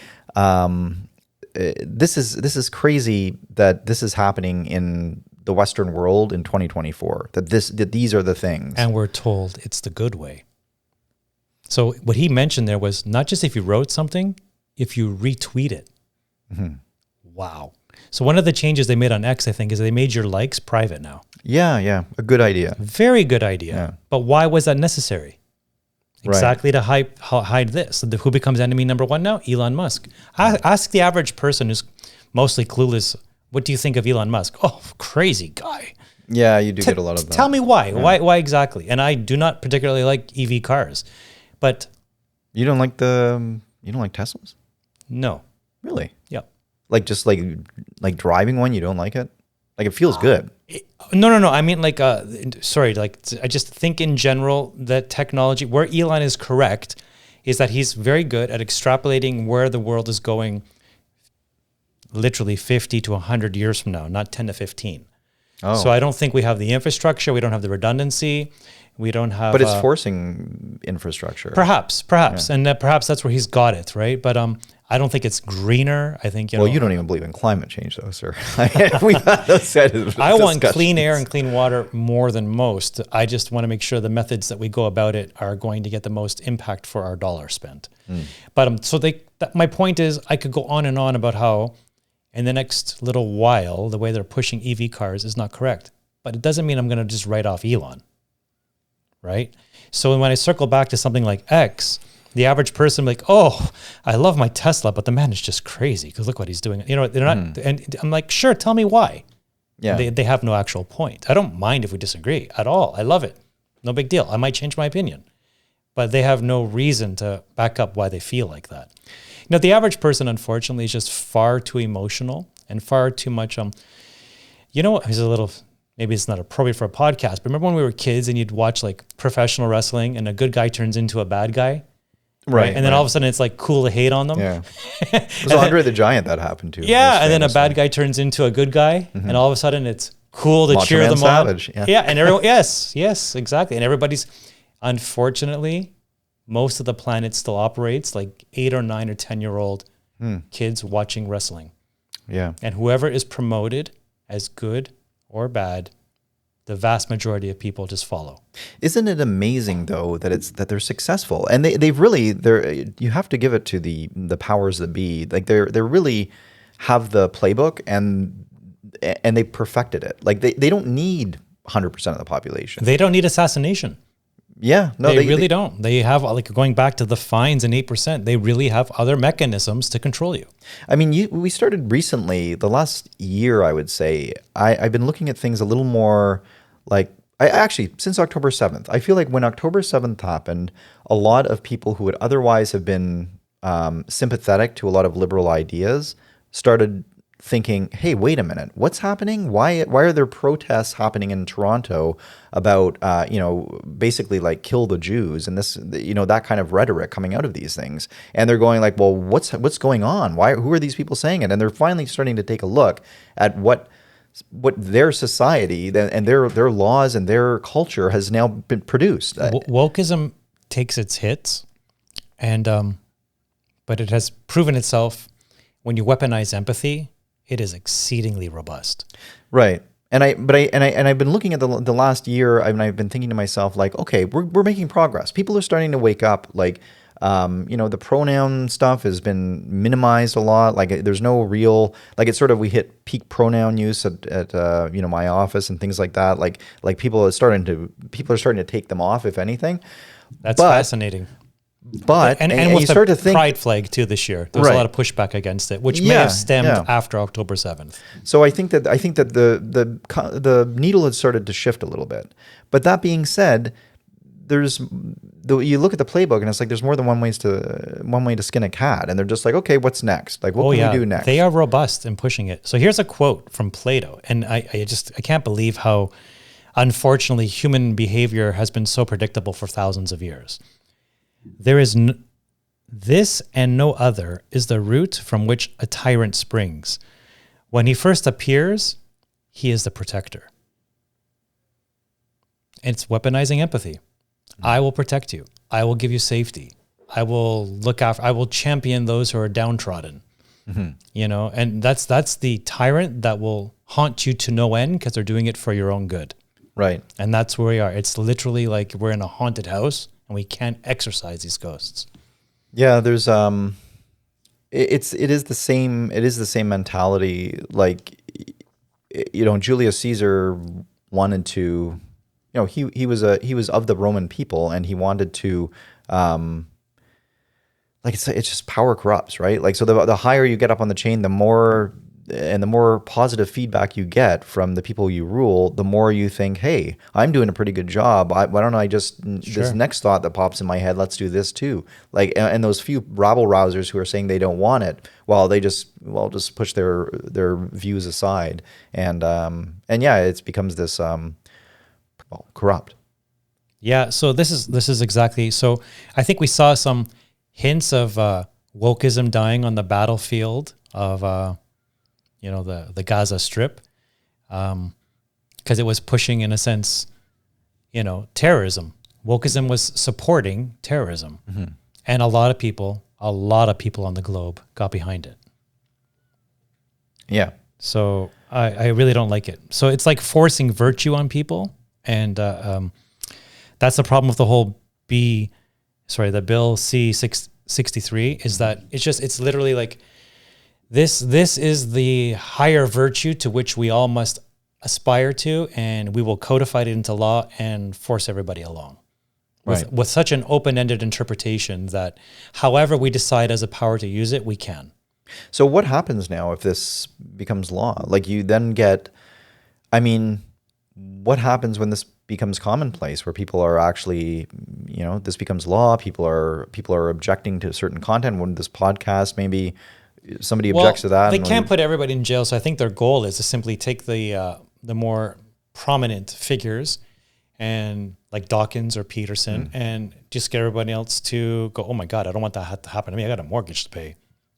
this is crazy that this is happening in the Western world in 2024. That these are the things, and we're told it's the good way. So what he mentioned there was not just if you wrote something, if you retweet it. Mm-hmm. Wow. So one of the changes they made on X, I think, is they made your likes private now. Yeah, a good idea. Very good idea. Yeah. But why was that necessary? Exactly, right. To hide this. So who becomes enemy number one now? Elon Musk. Ask the average person who's mostly clueless, what do you think of Elon Musk? Oh, crazy guy. Yeah, you do get a lot of that. Tell me why. Yeah. Why exactly? And I do not particularly like EV cars. But you don't like Teslas? No. Really? Yep. Like just like driving one, you don't like it? Like it feels good. No. I mean, like, sorry, like, I just think in general that technology, where Elon is correct, is that he's very good at extrapolating where the world is going literally 50 to 100 years from now, not 10 to 15. Oh. So I don't think we have the infrastructure. We don't have the redundancy. We don't have... But it's forcing infrastructure. Perhaps. Yeah. And perhaps that's where he's got it, right? But I don't think it's greener. I think, you don't even believe in climate change, though, sir. We've had those kind of I want clean air and clean water more than most. I just want to make sure the methods that we go about it are going to get the most impact for our dollar spent. But my point is, I could go on and on about how in the next little while, the way they're pushing EV cars is not correct. But it doesn't mean I'm going to just write off Elon, right? So when I circle back to something like X, the average person like, oh, I love my Tesla, but the man is just crazy because look what he's doing. They're not, and I'm like, sure, tell me why. Yeah. They have no actual point. I don't mind if we disagree at all. I love it. No big deal. I might change my opinion, but they have no reason to back up why they feel like that. The average person, unfortunately, is just far too emotional and far too much. Here's a little, maybe it's not appropriate for a podcast, but remember when we were kids and you'd watch like professional wrestling and a good guy turns into a bad guy? Right. And then all of a sudden it's like cool to hate on them. Yeah. It was Andre the Giant that happened to. Yeah. And then a bad guy turns into a good guy. And all of a sudden it's cool to cheer them on. Yeah. And everyone, yes, exactly. And everybody's, unfortunately, most of the planet still operates like 8 or 9 or 10-year-old kids watching wrestling. Yeah. And whoever is promoted as good or bad, the vast majority of people just follow. Isn't it amazing though that they're successful, and you have to give it to the powers that be. Like they really have the playbook and they perfected it. Like they don't need 100% of the population. They don't need assassination. Yeah, no, they really don't. They have, like, going back to the fines and 8%, they really have other mechanisms to control you. I mean, we started recently, the last year, I would say, I've been looking at things a little more like, since October 7th, I feel like when October 7th happened, a lot of people who would otherwise have been sympathetic to a lot of liberal ideas started thinking, hey, wait a minute, what's happening? Why are there protests happening in Toronto about, basically like kill the Jews and this, that kind of rhetoric coming out of these things? And they're going like, well, what's going on? Who are these people saying it? And they're finally starting to take a look at what their society and their laws and their culture has now been produced. Wokeism takes its hits, and but it has proven itself when you weaponize empathy. It is exceedingly robust. Right. And I've been looking at the last year, and I've been thinking to myself, like, okay, we're making progress. People are starting to wake up. Like, the pronoun stuff has been minimized a lot. Like, there's no real, like, it's sort of, we hit peak pronoun use at my office and things like that. Like people are starting to take them off, if anything. That's fascinating. But and with you start to think pride flag too this year, there was a lot of pushback against it, which may have stemmed after October 7th. So I think that the needle had started to shift a little bit. But that being said, you look at the playbook and it's like there's more than one way to skin a cat, and they're just like, okay, what's next? Like, what can we do next? They are robust in pushing it. So here's a quote from Plato, and I can't believe how unfortunately human behavior has been so predictable for thousands of years. There is this and no other is the root from which a tyrant springs. When he first appears, he is the protector. It's weaponizing empathy. I will protect you. I will give you safety. I will champion those who are downtrodden. Mm-hmm. And that's the tyrant that will haunt you to no end because they're doing it for your own good. Right. And that's where we are. It's literally like we're in a haunted house and we can't exorcise these ghosts. Yeah, there's it is the same mentality. Like, Julius Caesar wanted to, he was of the Roman people, and he wanted to it's just power corrupts, right? Like, so the higher you get up on the chain, the more and the more positive feedback you get from the people you rule, the more you think, hey, I'm doing a pretty good job. Why don't I just, this next thought that pops in my head, let's do this too. Like, and those few rabble rousers who are saying they don't want it, well, they just push their views aside. And yeah, it becomes this corrupt. Yeah. So this is exactly, so I think we saw some hints of wokeism dying on the battlefield of, the Gaza Strip, because it was pushing, in a sense, terrorism. Wokeism was supporting terrorism. Mm-hmm. And a lot of people on the globe got behind it. Yeah. So I really don't like it. So it's like forcing virtue on people. And that's the problem with the whole the Bill C-63 is that it's literally like, this is the higher virtue to which we all must aspire to, and we will codify it into law and force everybody along. With such an open-ended interpretation that however we decide as a power to use it, we can. So what happens now if this becomes law? Like, you then get, what happens when this becomes commonplace, where people are actually, this becomes law, people are objecting to certain content? When this podcast, maybe somebody objects to that. They can't put everybody in jail, so I think their goal is to simply take the more prominent figures, and like Dawkins or Peterson, and just get everybody else to go, oh my God, I don't want that to happen to me. I got a mortgage to pay.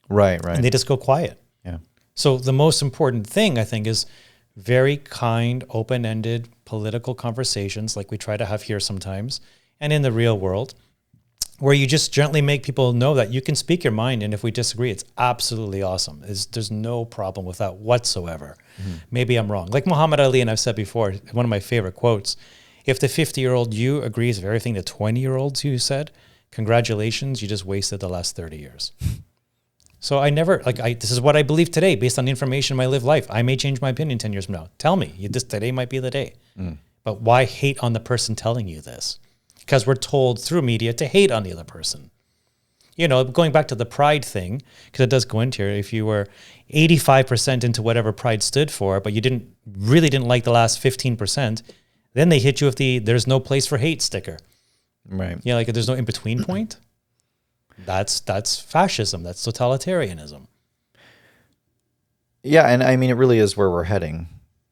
Right. And they just go quiet. Yeah. So the most important thing, I think, is very kind, open-ended political conversations like we try to have here sometimes, and in the real world, where you just gently make people know that you can speak your mind, and if we disagree, it's absolutely awesome. There's no problem with that whatsoever. Mm-hmm. Maybe I'm wrong. Like Muhammad Ali, and I've said before, one of my favorite quotes, if the 50-year-old you agrees with everything the 20-year-olds you said, congratulations, you just wasted the last 30 years. So this is what I believe today based on the information in my lived life. I may change my opinion 10 years from now. Tell me, today might be the day. But why hate on the person telling you this? Because we're told through media to hate on the other person. Going back to the pride thing, because it does go into here, if you were 85% into whatever pride stood for, but you really didn't like the last 15%, then they hit you with the "there's no place for hate" sticker. Right. Yeah, like there's no in-between point. That's fascism. That's totalitarianism. Yeah, and it really is where we're heading.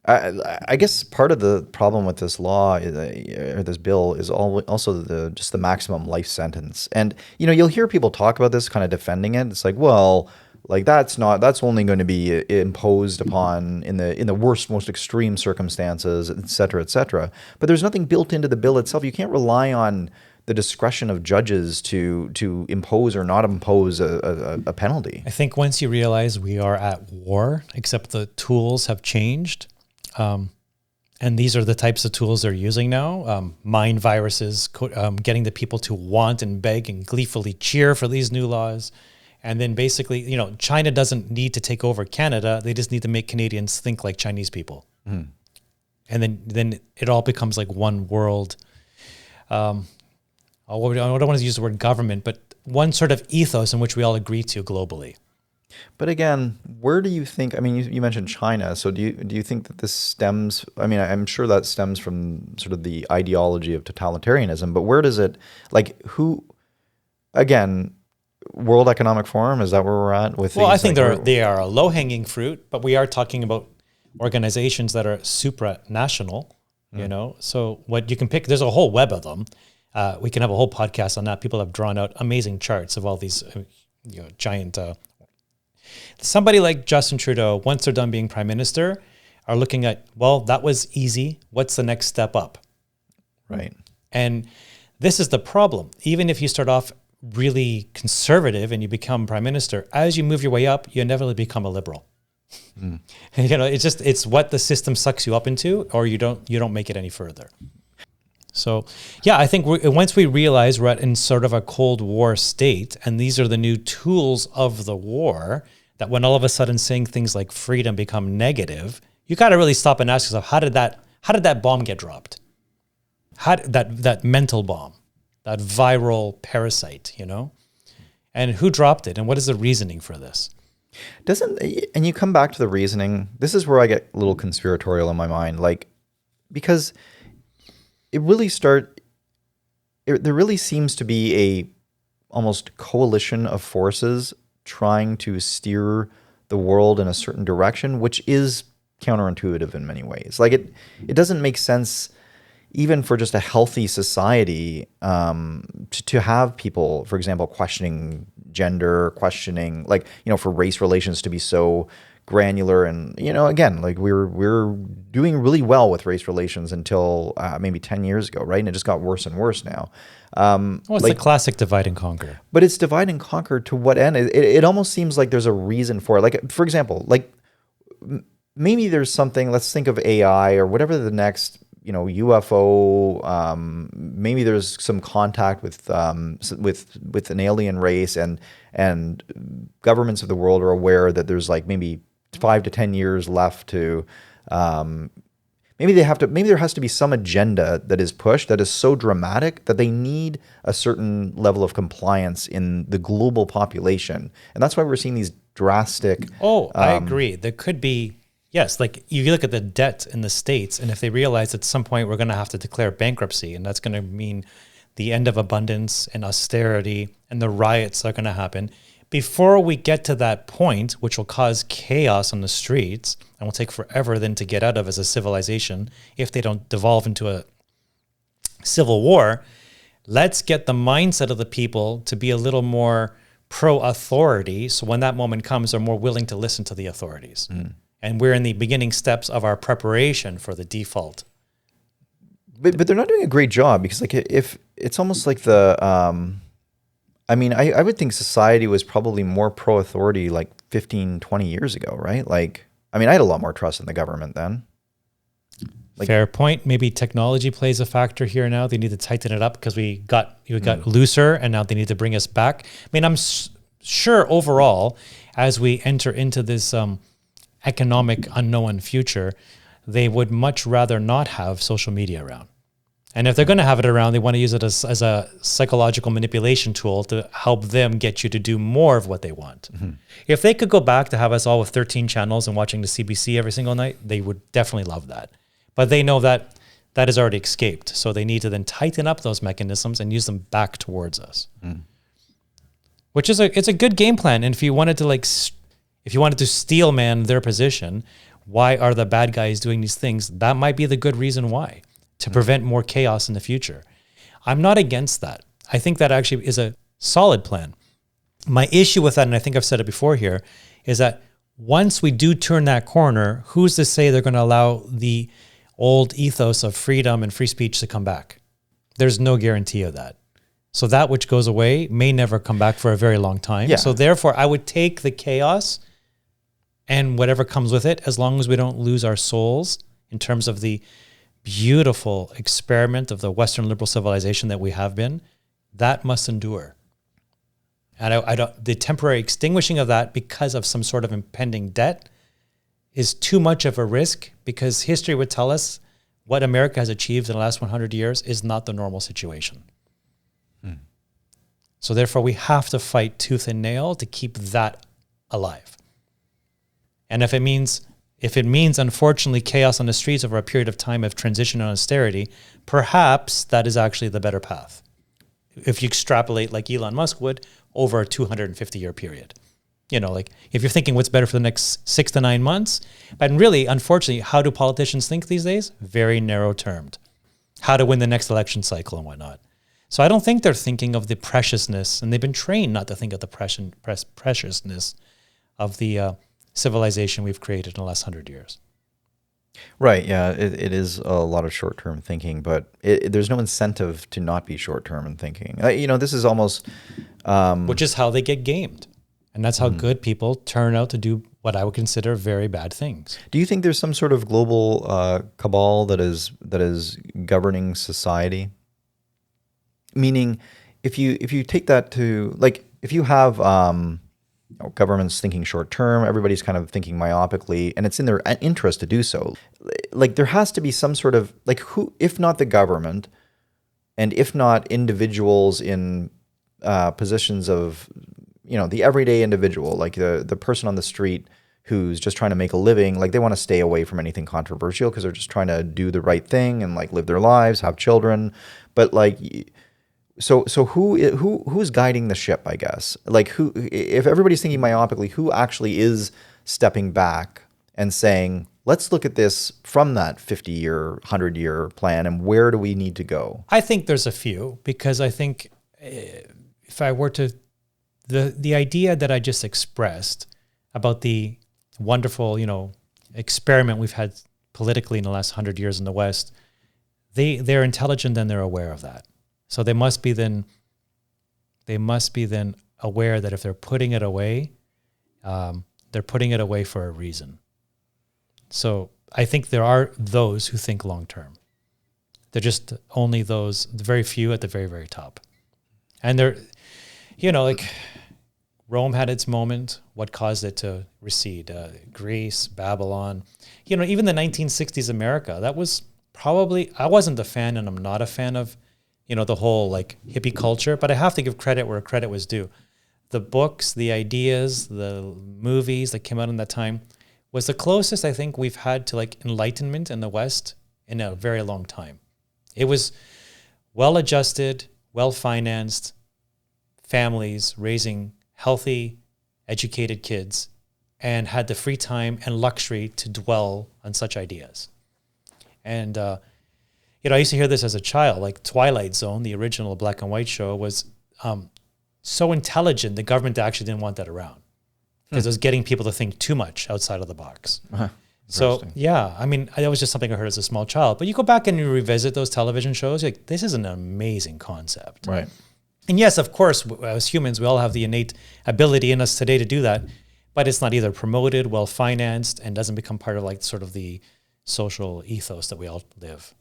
I guess part of the problem with this law or this bill is also the maximum life sentence. And you'll hear people talk about this, kind of defending it. It's like, well, like that's only going to be imposed upon in the worst, most extreme circumstances, et cetera, et cetera. But there's nothing built into the bill itself. You can't rely on the discretion of judges to impose or not impose a penalty. I think once you realize we are at war, except the tools have changed, and these are the types of tools they're using now, mind viruses, getting the people to want and beg and gleefully cheer for these new laws. And then basically, China doesn't need to take over Canada. They just need to make Canadians think like Chinese people. Mm. And then it all becomes like one world. I don't want to use the word government, but one sort of ethos in which we all agree to globally. But again, where do you think, you mentioned China. So do you think that this stems, I'm sure that stems from sort of the ideology of totalitarianism, but where does it, World Economic Forum, is that where we're at with? Well, I think they are a low-hanging fruit, but we are talking about organizations that are supranational, So what you can pick, there's a whole web of them. We can have a whole podcast on that. People have drawn out amazing charts of all these giant... somebody like Justin Trudeau, once they're done being prime minister, are looking at, well, that was easy. What's the next step up? Right. And this is the problem. Even if you start off really conservative and you become prime minister, as you move your way up, you inevitably become a liberal. Mm. It's what the system sucks you up into, or you don't make it any further. So, yeah, I think once we realize we're in sort of a Cold War state, and these are the new tools of the war, that when all of a sudden saying things like freedom become negative, you got to really stop and ask yourself, how did that bomb get dropped? How that mental bomb, that viral parasite, And who dropped it, and what is the reasoning for this? Doesn't, and you come back to the reasoning. This is where I get a little conspiratorial in my mind, like, because it really there really seems to be a almost coalition of forces trying to steer the world in a certain direction, which is counterintuitive in many ways. Like it doesn't make sense even for just a healthy society, to have people, for example, questioning gender, questioning, like, for race relations to be so granular. And, again, like we're doing really well with race relations until maybe 10 years ago, right? And it just got worse and worse now. Well, it's the classic divide and conquer. But it's divide and conquer to what end? It almost seems like there's a reason for it. Like, for example, like maybe there's something, let's think of AI or whatever the next, UFO, maybe there's some contact with an alien race, and governments of the world are aware that there's like maybe 5 to 10 years left to, maybe there has to be some agenda that is pushed that is so dramatic that they need a certain level of compliance in the global population. And that's why we're seeing these drastic. I agree. There could be, yes, like you look at the debt in the States, and if they realize at some point we're going to have to declare bankruptcy, and that's going to mean the end of abundance and austerity and the riots that are going to happen. Before we get to that point, which will cause chaos on the streets and will take forever then to get out of as a civilization if they don't devolve into a civil war, let's get the mindset of the people to be a little more pro-authority. So when that moment comes, they're more willing to listen to the authorities. And we're in the beginning steps of our preparation for the default. But they're not doing a great job, because like if it's almost like I would think society was probably more pro-authority like 15, 20 years ago, right? Like, I had a lot more trust in the government then. Like, fair point. Maybe technology plays a factor here now. They need to tighten it up because we got looser, and now they need to bring us back. I'm sure overall, as we enter into this economic unknown future, they would much rather not have social media around. And if they're going to have it around, they want to use it as a psychological manipulation tool to help them get you to do more of what they want. If they could go back to have us all with 13 channels and watching the CBC every single night, they would definitely love that. But they know that that has already escaped. So they need to then tighten up those mechanisms and use them back towards us. Which is it's a good game plan. And if you wanted to steel man their position, why are the bad guys doing these things? That might be the good reason why, to prevent more chaos in the future. I'm not against that. I think that actually is a solid plan. My issue with that, and I think I've said it before here, is that once we do turn that corner, who's to say they're going to allow the old ethos of freedom and free speech to come back? There's no guarantee of that. So that which goes away may never come back for a very long time. Yeah. So therefore, I would take the chaos and whatever comes with it, as long as we don't lose our souls in terms of the beautiful experiment of the Western liberal civilization that we have been, that must endure. And the temporary extinguishing of that because of some sort of impending debt is too much of a risk, because history would tell us what America has achieved in the last 100 years is not the normal situation. So therefore, we have to fight tooth and nail to keep that alive. And if it means, unfortunately, chaos on the streets over a period of time of transition and austerity, perhaps that is actually the better path. If you extrapolate like Elon Musk would over a 250-year period. Like if you're thinking what's better for the next 6 to 9 months, but really, unfortunately, how do politicians think these days? Very narrow-termed. How to win the next election cycle and whatnot. So I don't think they're thinking of the preciousness, and they've been trained not to think of the preciousness of the civilization we've created in the last 100 years. Right. Yeah. It is a lot of short-term thinking, but there's no incentive to not be short-term in thinking. This is almost, which is how they get gamed. And that's how good people turn out to do what I would consider very bad things. Do you think there's some sort of global cabal that is governing society? Meaning, if you take that to, like, if you have governments thinking short term, everybody's kind of thinking myopically, and it's in their interest to do so. Like, there has to be some sort of, like, who, if not the government, and if not individuals in positions of the everyday individual, like the person on the street who's just trying to make a living, like they want to stay away from anything controversial because they're just trying to do the right thing and like live their lives, have children. But like, so who's guiding the ship, I guess? Like who, if everybody's thinking myopically, who actually is stepping back and saying, let's look at this from that 50-year, 100-year plan and where do we need to go? I think there's a few, because I think if I were to, the idea that I just expressed about the wonderful, experiment we've had politically in the last 100 years in the West, they're intelligent and they're aware of that. So they must be then aware that if they're putting it away, they're putting it away for a reason. So I think there are those who think long term. They're just only those, the very few at the very, very top. And they're, like Rome had its moment. What caused it to recede? Greece, Babylon, even the 1960s America, that was probably, I wasn't a fan, and I'm not a fan of, the whole like hippie culture, but I have to give credit where credit was due. The books, the ideas, the movies that came out in that time was the closest I think we've had to like enlightenment in the West in a very long time. It was well adjusted, well financed families raising healthy, educated kids, and had the free time and luxury to dwell on such ideas. And, I used to hear this as a child, like Twilight Zone, the original black and white show, was so intelligent, the government actually didn't want that around because it was getting people to think too much outside of the box. So, yeah, I mean, that was just something I heard as a small child. But you go back and you revisit those television shows, you're like, this is an amazing concept. Right. And yes, of course, as humans, we all have the innate ability in us today to do that, but it's not either promoted, well-financed, and doesn't become part of like sort of the social ethos that we all live,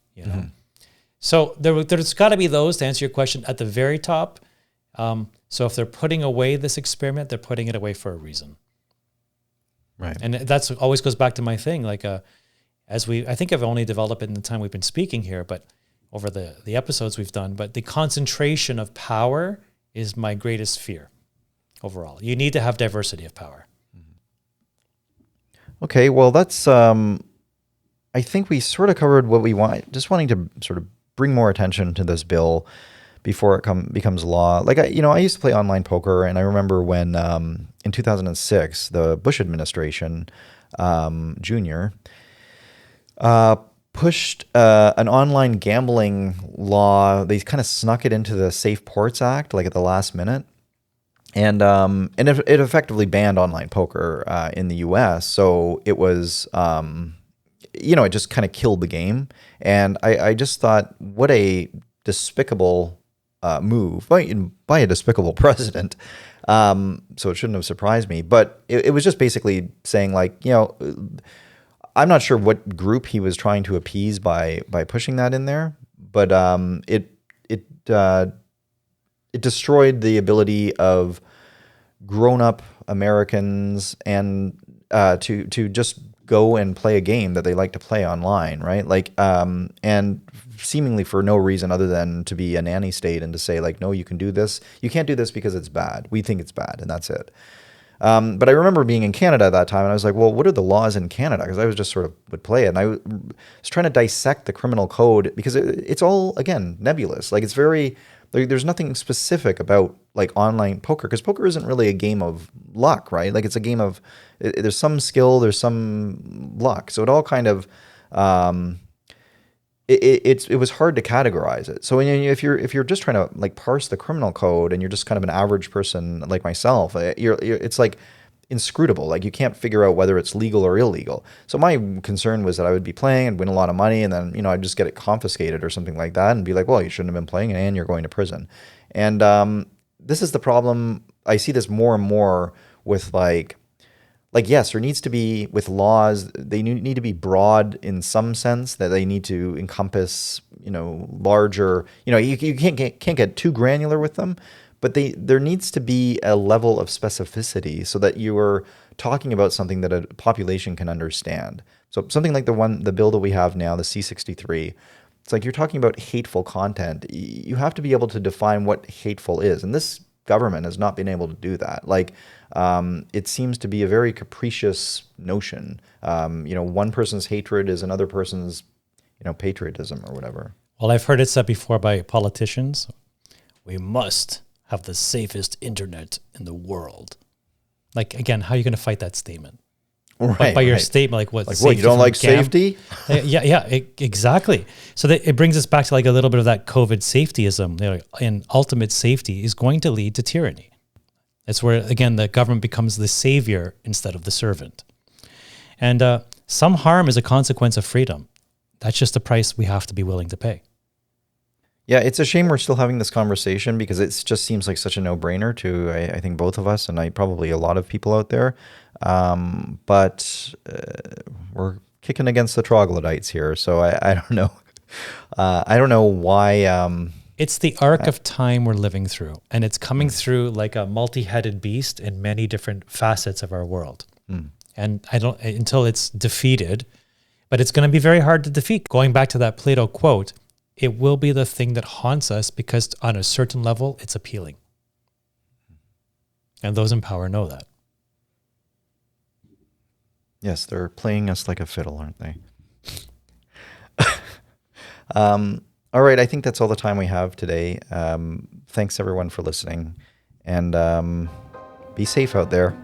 So there's got to be those, to answer your question, at the very top. So if they're putting away this experiment, they're putting it away for a reason. Right. And that's always goes back to my thing. Like, I think I've only developed it in the time we've been speaking here, but over the episodes we've done, but the concentration of power is my greatest fear overall. You need to have diversity of power. Okay. Well, that's, I think we sort of covered what we want, just wanting to sort of bring more attention to this bill before it becomes law. Like, I used to play online poker, and I remember when in 2006, the Bush administration, Junior, pushed an online gambling law. They kind of snuck it into the Safe Ports Act, like at the last minute. And it effectively banned online poker in the U.S. So it was, it just kind of killed the game. And I just thought, what a despicable move by a despicable president. So it shouldn't have surprised me. But it was just basically saying, like, I'm not sure what group he was trying to appease by pushing that in there, but it destroyed the ability of grown-up Americans and to just go and play a game that they like to play online, right? Like, and seemingly for no reason other than to be a nanny state and to say, like, no, you can do this. You can't do this because it's bad. We think it's bad, and that's it. But I remember being in Canada at that time, and I was like, well, what are the laws in Canada? Because I was just sort of would play it. And I was trying to dissect the criminal code because it's all, again, nebulous. Like, it's very, there's nothing specific about like online poker, because poker isn't really a game of luck, right? Like, it's a game of, there's some skill, there's some luck. So it all kind of, it was hard to categorize it. So if you're just trying to like parse the criminal code and you're just kind of an average person like myself, it's like inscrutable. Like, you can't figure out whether it's legal or illegal. So my concern was that I would be playing and win a lot of money, and then I'd just get it confiscated or something like that, and be like, well, you shouldn't have been playing, and you're going to prison. And this is the problem. I see this more and more with like yes, there needs to be, with laws, they need to be broad in some sense, that they need to encompass, larger, you can't get too granular with them, but there needs to be a level of specificity so that you are talking about something that a population can understand. So something like the bill that we have now, the C-63, it's like you're talking about hateful content. You have to be able to define what hateful is. And this government has not been able to do that. Like, it seems to be a very capricious notion. One person's hatred is another person's, patriotism or whatever. Well, I've heard it said before by politicians, we must have the safest internet in the world. Like, again, how are you going to fight that statement? Right, by your statement, like what? Like, what, you don't like safety? Exactly. So it brings us back to like a little bit of that COVID safetyism. And ultimate safety is going to lead to tyranny. It's where, again, the government becomes the savior instead of the servant. And some harm is a consequence of freedom. That's just the price we have to be willing to pay. Yeah, it's a shame we're still having this conversation because it just seems like such a no-brainer to, I think, both of us and probably a lot of people out there. But we're kicking against the troglodytes here, so I don't know. I don't know why. It's the arc of time we're living through, and it's coming through like a multi-headed beast in many different facets of our world. And I don't until it's defeated, but it's going to be very hard to defeat. Going back to that Plato quote, it will be the thing that haunts us because on a certain level, it's appealing. And those in power know that. Yes, they're playing us like a fiddle, aren't they? All right, I think that's all the time we have today. Thanks, everyone, for listening. And be safe out there.